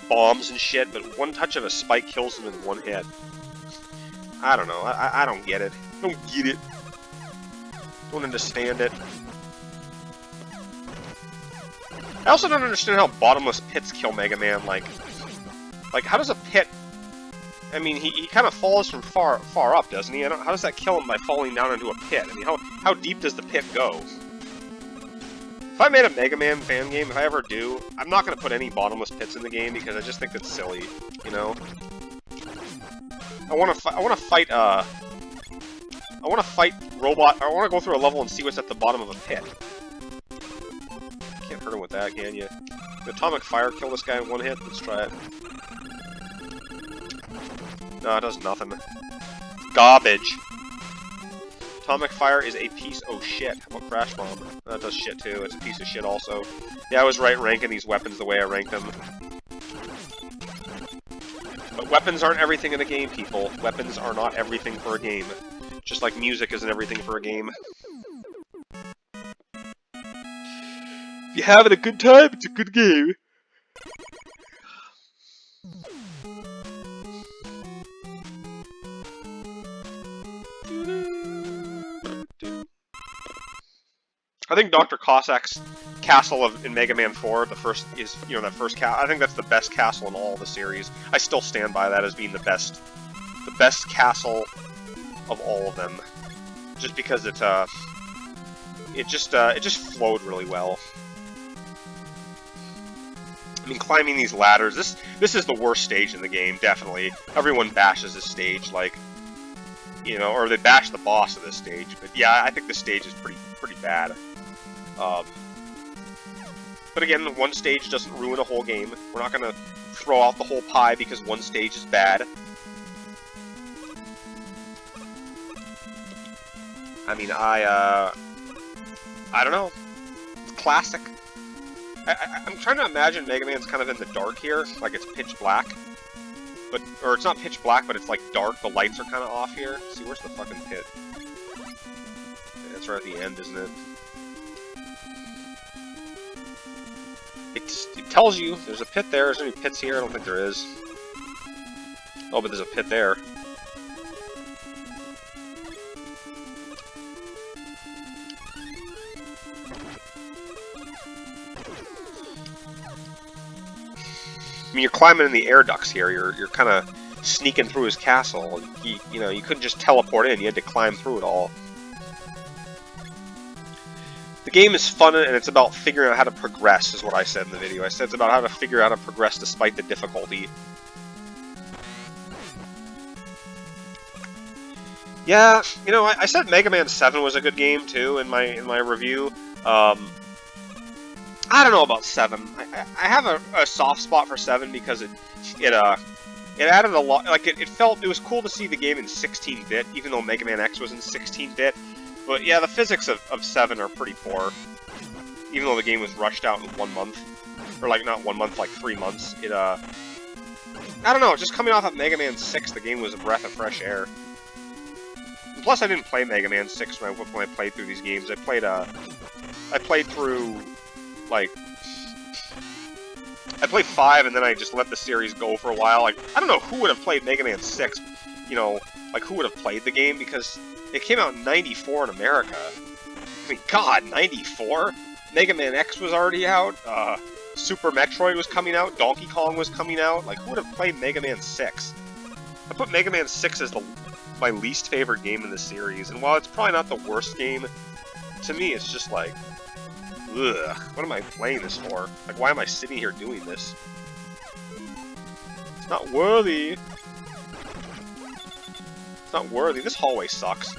bombs and shit, but one touch of a spike kills him in one hit. I don't know. I don't get it. Don't get it. Don't understand it. I also don't understand how bottomless pits kill Mega Man. Like how does a pit? I mean, he kind of falls from far up, doesn't he? How does that kill him by falling down into a pit? I mean, how deep does the pit go? If I made a Mega Man fan game, if I ever do, I'm not going to put any bottomless pits in the game because I just think that's silly, you know? I want to fight robot. I want to go through a level and see what's at the bottom of a pit. Can't hurt him with that, can you? Can Atomic Fire kill this guy in one hit? Let's try it. No, it does nothing. Garbage. Atomic Fire is a piece of shit. How about Crash Bomb? That does shit too. It's a piece of shit also. Yeah, I was right ranking these weapons the way I ranked them. But weapons aren't everything in a game, people. Weapons are not everything for a game. Just like music isn't everything for a game. If you're having a good time, it's a good game. I think Dr. Cossack's castle in Mega Man 4, the first is, you know, that first castle. I think that's the best castle in all the series. I still stand by that as being the best castle of all of them, just because it just flowed really well. I mean, climbing these ladders. This is the worst stage in the game, definitely. Everyone bashes this stage, like, you know, or they bash the boss of this stage. But yeah, I think this stage is pretty bad. But again, one stage doesn't ruin a whole game. We're not gonna throw out the whole pie because one stage is bad. I mean, I don't know. It's classic. I'm trying to imagine Mega Man's kind of in the dark here, like it's pitch black. Or it's not pitch black, but it's like dark. The lights are kind of off here. Let's see, where's the fucking pit? Yeah, it's right at the end, isn't it? It tells you there's a pit there. Is there any pits here? I don't think there is. Oh, but there's a pit there. I mean, you're climbing in the air ducts here. You're kind of sneaking through his castle. You know, you couldn't just teleport in. You had to climb through it all. The game is fun, and it's about figuring out how to progress, is what I said in the video. I said it's about how to figure out how to progress despite the difficulty. Yeah, you know, I said Mega Man 7 was a good game too in my review. I don't know about 7. I have a soft spot for 7 because it added a lot. Like it was cool to see the game in 16-bit, even though Mega Man X was in 16-bit. But yeah, the physics of 7 are pretty poor. Even though the game was rushed out in 1 month, or like not 1 month, like 3 months. I don't know. Just coming off of Mega Man 6, the game was a breath of fresh air. And plus, I didn't play Mega Man 6 when I played through these games. I played through. Like, I played 5 and then I just let the series go for a while. Like, I don't know who would have played Mega Man 6, you know, like who would have played the game, because it came out in '94 in America. I mean, God, '94? Mega Man X was already out, Super Metroid was coming out, Donkey Kong was coming out. Like, who would have played Mega Man 6? I put Mega Man 6 as my least favorite game in the series, and while it's probably not the worst game, to me it's just like, ugh, what am I playing this for? Like, why am I sitting here doing this? It's not worthy. It's not worthy. This hallway sucks.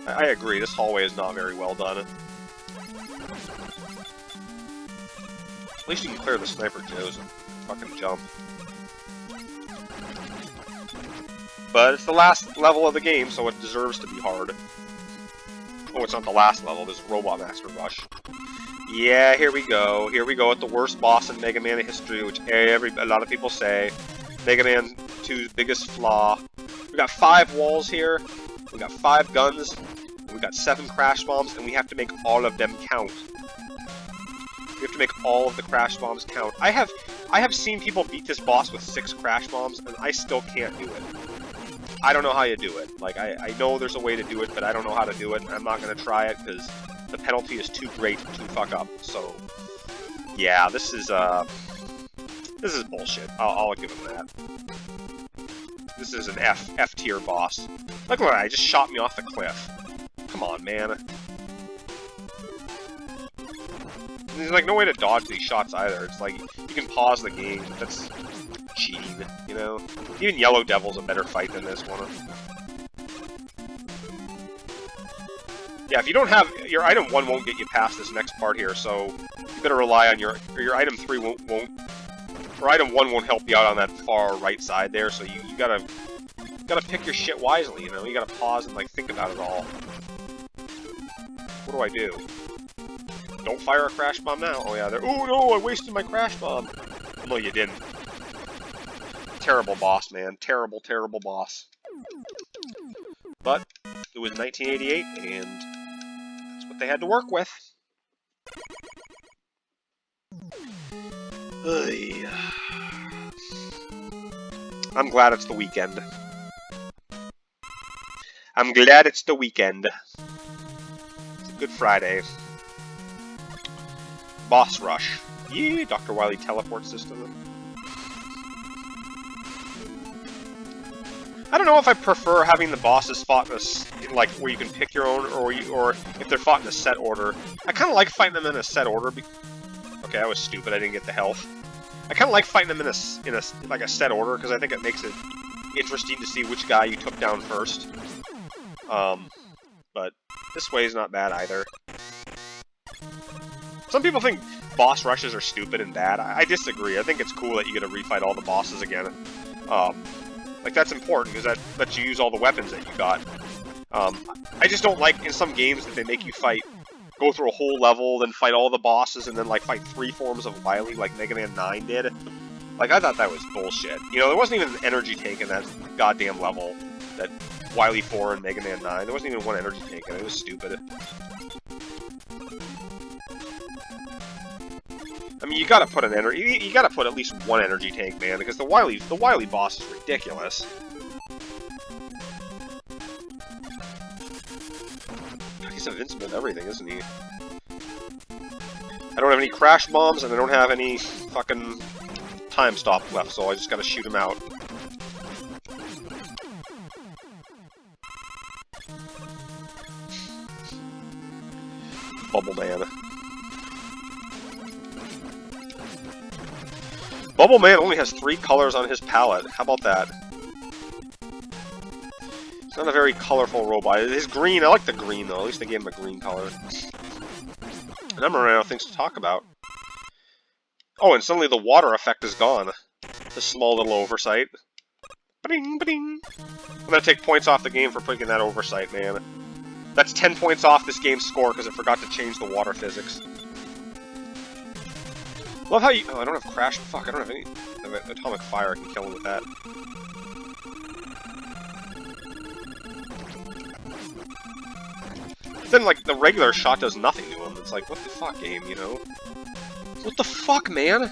I agree, this hallway is not very well done. At least you can clear the Sniper Joes and fucking jump. But it's the last level of the game, so it deserves to be hard. Oh, it's not the last level, there's Robot Master Rush. Yeah, here we go. Here we go at the worst boss in Mega Man history, which a lot of people say. Mega Man 2's biggest flaw. We got 5 walls here, we got 5 guns, and we got 7 crash bombs, and we have to make all of them count. We have to make all of the crash bombs count. I have seen people beat this boss with 6 crash bombs, and I still can't do it. I don't know how you do it. Like, I know there's a way to do it, but I don't know how to do it, and I'm not going to try it, because the penalty is too great to fuck up. So, Yeah, this is bullshit. I'll give him that. This is an F tier boss. Look at that, he just shot me off the cliff. Come on, man. There's like no way to dodge these shots either. It's like you can pause the game. That's cheating, you know? Even Yellow Devil's a better fight than this one. Yeah, if you don't have your item 1 won't get you past this next part here, so you better rely on your item 3 won't or item 1 won't help you out on that far right side there, so you gotta pick your shit wisely, you know? You gotta pause and like think about it all. What do I do? Don't fire a crash bomb now. Oh yeah, there. Oh no, I wasted my crash bomb. No, you didn't. Terrible boss, man. Terrible, terrible boss. But it was 1988, and that's what they had to work with. Ugh. I'm glad it's the weekend. I'm glad it's the weekend. It's a good Friday. Boss Rush. Yeah, Dr. Wily teleport system. I don't know if I prefer having the bosses fought in a, like, where you can pick your own, or if they're fought in a set order. I kind of like fighting them in a set order. Okay, I was stupid. I didn't get the health. I kind of like fighting them in a like a set order because I think it makes it interesting to see which guy you took down first. But this way is not bad either. Some people think boss rushes are stupid and bad. I disagree. I think it's cool that you get to refight all the bosses again. Like, that's important, because that lets you use all the weapons that you got. I just don't like, in some games, that they make you go through a whole level, then fight all the bosses, and then, like, fight 3 forms of Wily, like Mega Man 9 did. Like, I thought that was bullshit. You know, there wasn't even an energy tank in that goddamn level, that Wily 4 and Mega Man 9. There wasn't even one energy tank in it. It was stupid. I mean, you gotta put an you gotta put at least one energy tank, man, because the Wily boss is ridiculous. He's invincible to everything, isn't he? I don't have any crash bombs, and I don't have any fucking time stop left, so I just gotta shoot him out. Bubble Man. Bubble Man only has 3 colors on his palette. How about that? It's not a very colorful robot. His green, I like the green though. At least they gave him a green color. And I'm running out of things to talk about. Oh, and suddenly the water effect is gone. This small little oversight. Ba-ding, ba-ding. I'm gonna take points off the game for picking that oversight, man. That's 10 points off this game's score because it forgot to change the water physics. Love how you... Oh, I don't have crash... Fuck, I don't have any... Atomic Fire, I can kill him with that. Then, like, the regular shot does nothing to him. It's like, what the fuck, game, you know? What the fuck, man?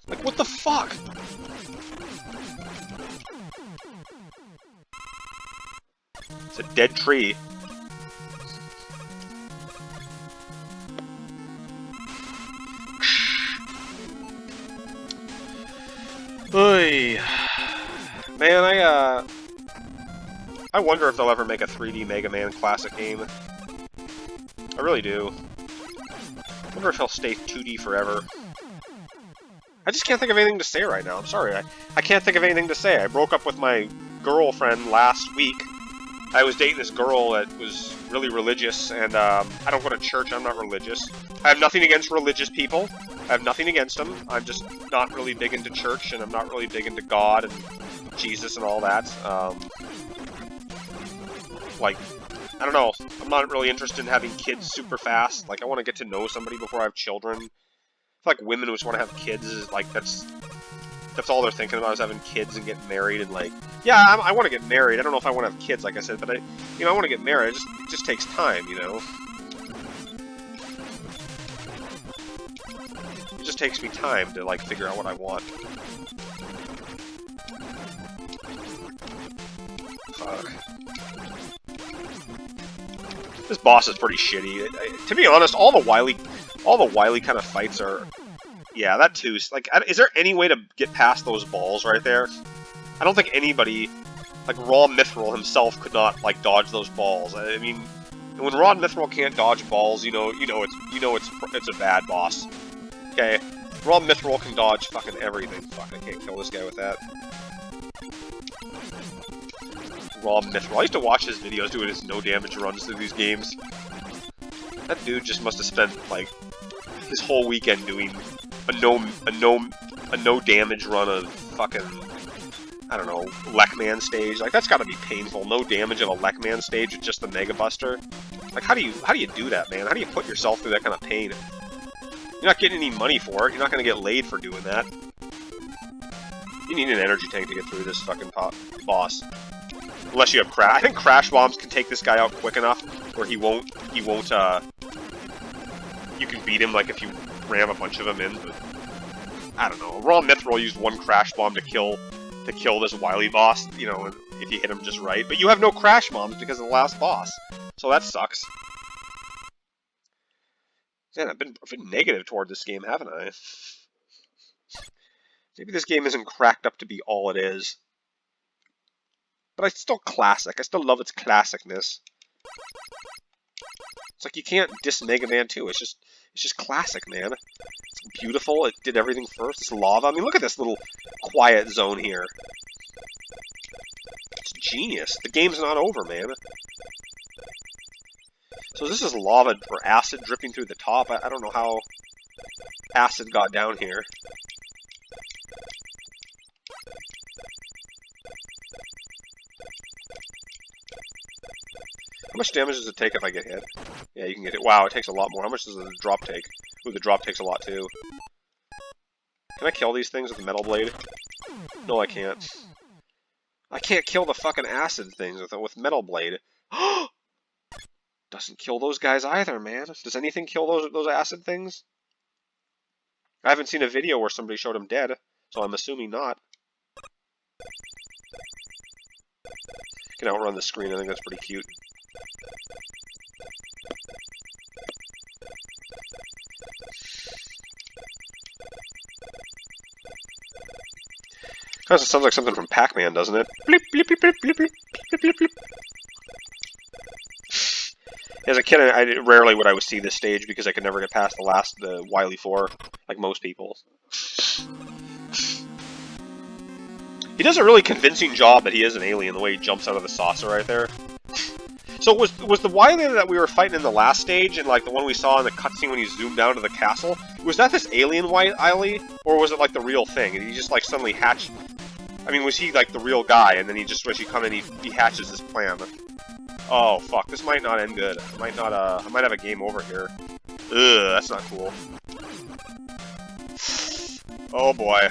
Like, what the fuck? It's a dead tree. Oy. Man, I wonder if they'll ever make a 3D Mega Man Classic game. I really do. I wonder if he'll stay 2D forever. I just can't think of anything to say right now. I'm sorry. I can't think of anything to say. I broke up with my girlfriend last week. I was dating this girl that was really religious, and I don't go to church. I'm not religious. I have nothing against religious people. I have nothing against them. I'm just not really big into church, and I'm not really big into God and Jesus and all that. Like, I don't know. I'm not really interested in having kids super fast. Like, I want to get to know somebody before I have children. I feel like women who just want to have kids is like, that's all they're thinking about is having kids and getting married and like, yeah, I want to get married. I don't know if I want to have kids, like I said, but I want to get married. It just takes time, you know. It just takes me time to like figure out what I want. Fuck. This boss is pretty shitty. To be honest, all the Wily kind of fights are Yeah, that too. Like, is there any way to get past those balls right there? I don't think anybody, like Ron Mithril himself, could not like dodge those balls. I mean, when Ron Mithril can't dodge balls, you know it's a bad boss. Okay, Ron Mithril can dodge fucking everything. Fuck, I can't kill this guy with that. Ron Mithril. I used to watch his videos doing his no damage runs through these games. That dude just must have spent like his whole weekend doing a no damage run of fucking, I don't know, Lekman stage. Like, that's gotta be painful. No damage of a Lekman stage with just the Mega Buster. Like, how do you do that, man? How do you put yourself through that kind of pain? You're not getting any money for it. You're not gonna get laid for doing that. You need an energy tank to get through this fucking boss. Unless you have Crash. I think Crash Bombs can take this guy out quick enough where he won't, you can beat him, like, if you ram a bunch of them in, but I don't know. Ron Mithril used one Crash Bomb to kill this Wily boss, you know, if you hit him just right. But you have no Crash Bombs because of the last boss, so that sucks. Man, I've been negative toward this game, haven't I? Maybe this game isn't cracked up to be all it is. But it's still classic. I still love its classicness. It's like you can't diss Mega Man 2. It's just classic, man. It's beautiful. It did everything first. It's lava. I mean, look at this little quiet zone here. It's genius. The game's not over, man. So this is lava or acid dripping through the top. I don't know how acid got down here. How much damage does it take if I get hit? Yeah, you can get hit. Wow, it takes a lot more. How much does the drop take? Ooh, the drop takes a lot too. Can I kill these things with the Metal Blade? No, I can't. I can't kill the fucking acid things with Metal Blade. Doesn't kill those guys either, man. Does anything kill those acid things? I haven't seen a video where somebody showed him dead, so I'm assuming not. Can outrun the screen. I think that's pretty cute. Kind of sounds like something from Pac-Man, doesn't it? Bleep, bleep, bleep, bleep, bleep, bleep, bleep, bleep. As a kid, I rarely would I see this stage because I could never get past the Wily 4, like most people. He does a really convincing job that he is an alien, the way he jumps out of the saucer right there. So was the Wily that we were fighting in the last stage, and like the one we saw in the cutscene when he zoomed down to the castle, was that this alien Wily, or was it like the real thing? And he just like suddenly hatched. I mean, was he like the real guy, and then he just, as you come in, he hatches his plan? Oh fuck, this might not end good. I might have a game over here. Ugh, that's not cool. Oh boy,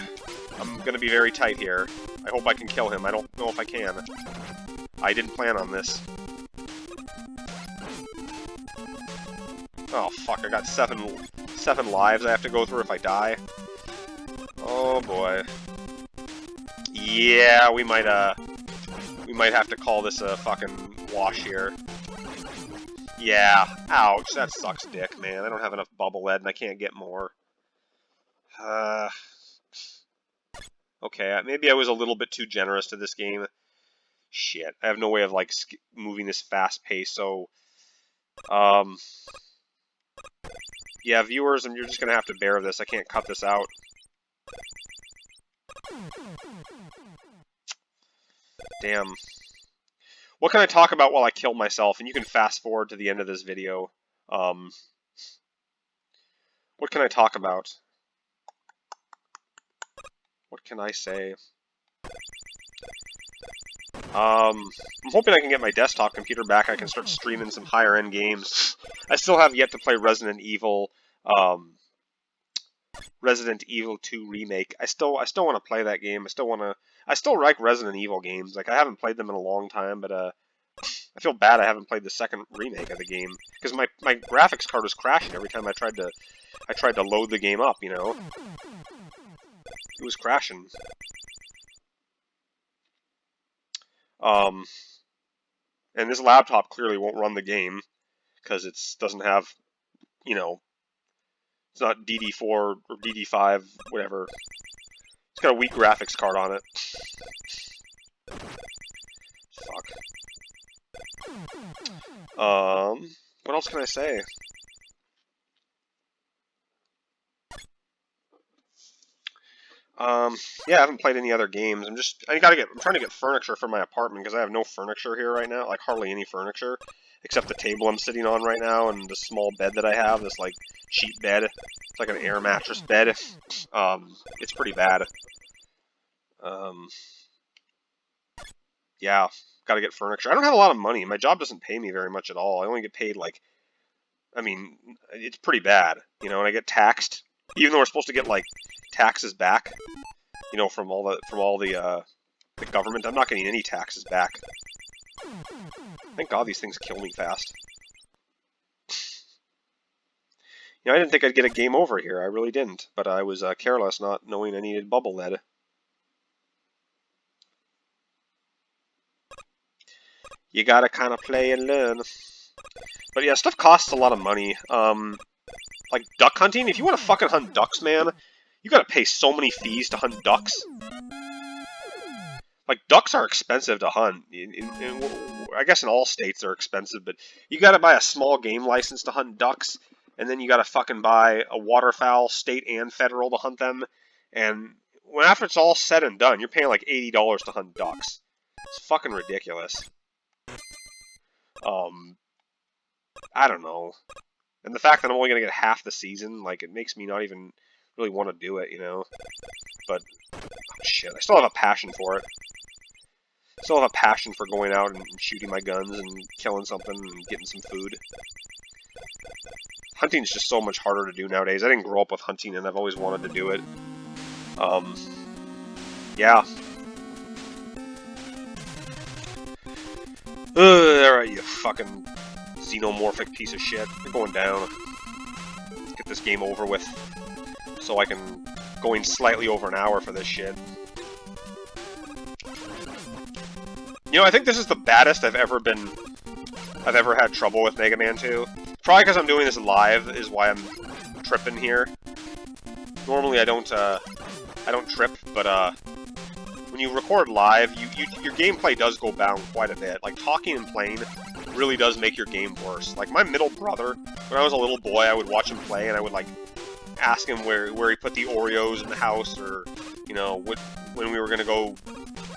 I'm gonna be very tight here. I hope I can kill him. I don't know if I can. I didn't plan on this. Oh fuck, I got seven lives I have to go through if I die. Oh boy. Yeah, we might have to call this a fucking wash here. Yeah, ouch, that sucks dick, man. I don't have enough bubble lead and I can't get more. Okay, maybe I was a little bit too generous to this game. Shit, I have no way of like moving this fast pace, so yeah, viewers, you're just gonna have to bear this. I can't cut this out. Damn. What can I talk about while I kill myself? And you can fast forward to the end of this video. What can I talk about? What can I say? I'm hoping I can get my desktop computer back. I can start streaming some higher end games. I still have yet to play Resident Evil 2 Remake. I still want to play that game. I still like Resident Evil games. Like, I haven't played them in a long time, but I feel bad I haven't played the second remake of the game because my graphics card was crashing every time I tried to load the game up, you know. It was crashing. And this laptop clearly won't run the game because it doesn't have, you know, It's not DD4 or DD5, whatever. It's got a weak graphics card on it. Fuck. What else can I say? Yeah, I haven't played any other games. I'm trying to get furniture for my apartment because I have no furniture here right now, like hardly any furniture, except the table I'm sitting on right now and the small bed that I have, this like cheap bed. It's like an air mattress bed. It's pretty bad. Yeah, gotta get furniture. I don't have a lot of money. My job doesn't pay me very much at all. I only get paid like, I mean, it's pretty bad, you know, and I get taxed, even though we're supposed to get like taxes back, you know, from all the government. I'm not getting any taxes back. Thank God these things kill me fast. You know, I didn't think I'd get a game over here. I really didn't, but I was careless, not knowing I needed bubble lead. You gotta kind of play and learn. But yeah, stuff costs a lot of money. Like duck hunting. If you want to fucking hunt ducks, man, you gotta pay so many fees to hunt ducks. Like, ducks are expensive to hunt. I guess in all states they're expensive, but you gotta buy a small game license to hunt ducks, and then you gotta fucking buy a waterfowl, state and federal, to hunt them. And after it's all said and done, you're paying like $80 to hunt ducks. It's fucking ridiculous. I don't know. And the fact that I'm only gonna get half the season, like, it makes me not even really want to do it, you know? But, oh, shit, I still have a passion for it. Still have a passion for going out and shooting my guns and killing something and getting some food. Hunting's just so much harder to do nowadays. I didn't grow up with hunting, and I've always wanted to do it. Yeah. Alright, you fucking xenomorphic piece of shit. You're going down. Let's get this game over with, so I can go in slightly over an hour for this shit. You know, I think this is the baddest I've ever had trouble with Mega Man 2. Probably because I'm doing this live is why I'm tripping here. Normally I don't trip, but when you record live, your gameplay does go down quite a bit. Like, talking and playing really does make your game worse. Like, my middle brother, when I was a little boy, I would watch him play, and I would, like, ask him where he put the Oreos in the house, or, you know, when we were gonna go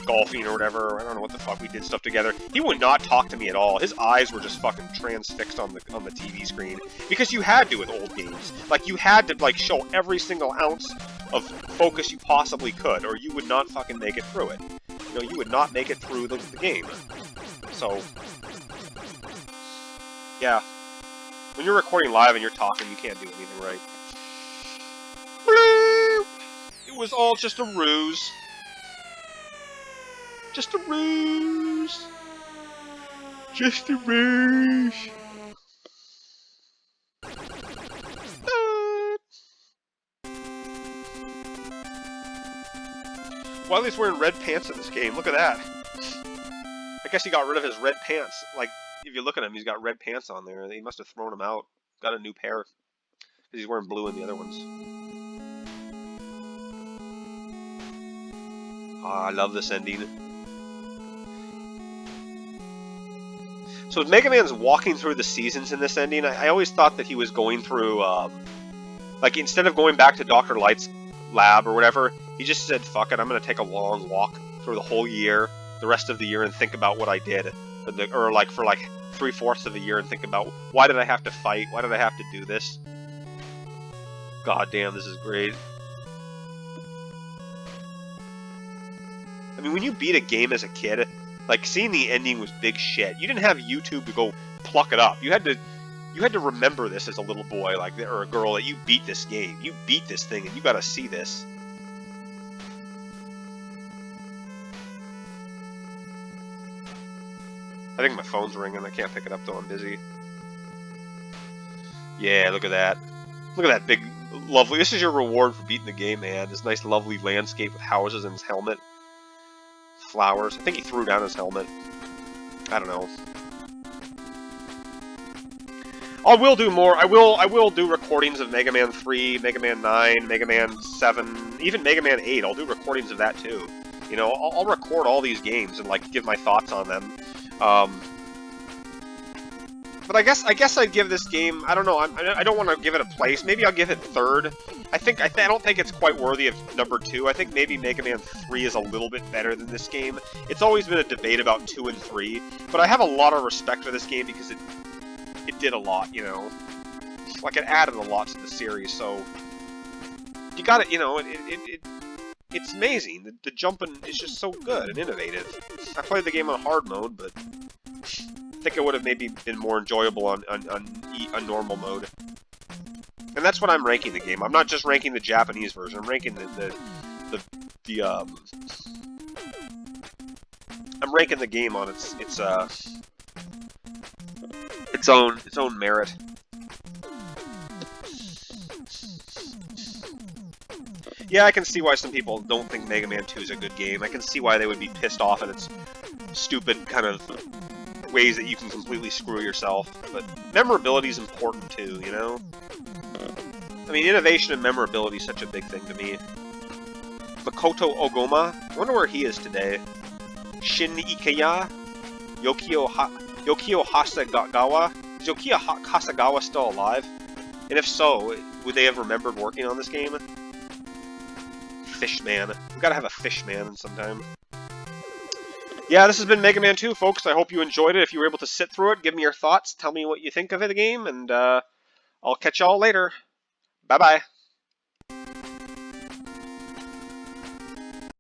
golfing or whatever. I don't know what the fuck, we did stuff together. He would not talk to me at all. His eyes were just fucking transfixed on the TV screen, because you had to with old games. Like, you had to, like, show every single ounce of focus you possibly could, or you would not fucking make it through it. You know, you would not make it through the game. So, yeah. When you're recording live and you're talking, you can't do anything right. It was all just a ruse. Just a ruse. Just a ruse. Wily's wearing red pants in this game. Look at that. I guess he got rid of his red pants. Like, if you look at him, he's got red pants on there. He must have thrown them out. Got a new pair. Because he's wearing blue in the other ones. Ah, I love this ending. So Mega Man's walking through the seasons in this ending. I always thought that he was going through, like, instead of going back to Dr. Light's lab or whatever, he just said, fuck it, I'm going to take a long walk through the whole year, the rest of the year, and think about what I did. Or, like, for, like, 3/4 of the year, and think about, why did I have to fight? Why did I have to do this? God damn, this is great. I mean, when you beat a game as a kid, like, seeing the ending was big shit. You didn't have YouTube to go pluck it up. You had to remember this as a little boy, like, or a girl, that you beat this game. You beat this thing, and you gotta see this. I think my phone's ringing. I can't pick it up though, I'm busy. Yeah, look at that. Look at that big, lovely... This is your reward for beating the game, man. This nice, lovely landscape with houses and his helmet. Flowers. I think he threw down his helmet. I don't know. I will do more. I will do recordings of Mega Man 3, Mega Man 9, Mega Man 7, even Mega Man 8. I'll do recordings of that too. You know, I'll record all these games and like give my thoughts on them. But I guess I'd give this game. I don't know. I don't want to give it a place. Maybe I'll give it third. I don't think it's quite worthy of number 2. I think maybe Mega Man 3 is a little bit better than this game. It's always been a debate about 2 and 3, but I have a lot of respect for this game because it did a lot. You know, like it added a lot to the series. So you got it. You know, it's amazing. The jumping is just so good and innovative. I played the game on hard mode, but I think it would have maybe been more enjoyable on normal mode. And that's what I'm ranking the game. I'm not just ranking the Japanese version. I'm ranking I'm ranking the game on its own merit. Yeah, I can see why some people don't think Mega Man 2 is a good game. I can see why they would be pissed off at its stupid kind of ways that you can completely screw yourself. But memorability is important too, you know? I mean, innovation and memorability is such a big thing to me. Makoto Ogoma, I wonder where he is today. Shin Ikeya, Yokio Hasegawa. Is Yokio Hasegawa still alive? And if so, would they have remembered working on this game? Fishman. We've got to have a Fishman sometime. Yeah, this has been Mega Man 2, folks. I hope you enjoyed it. If you were able to sit through it, give me your thoughts. Tell me what you think of the game, and I'll catch y'all later. Bye-bye.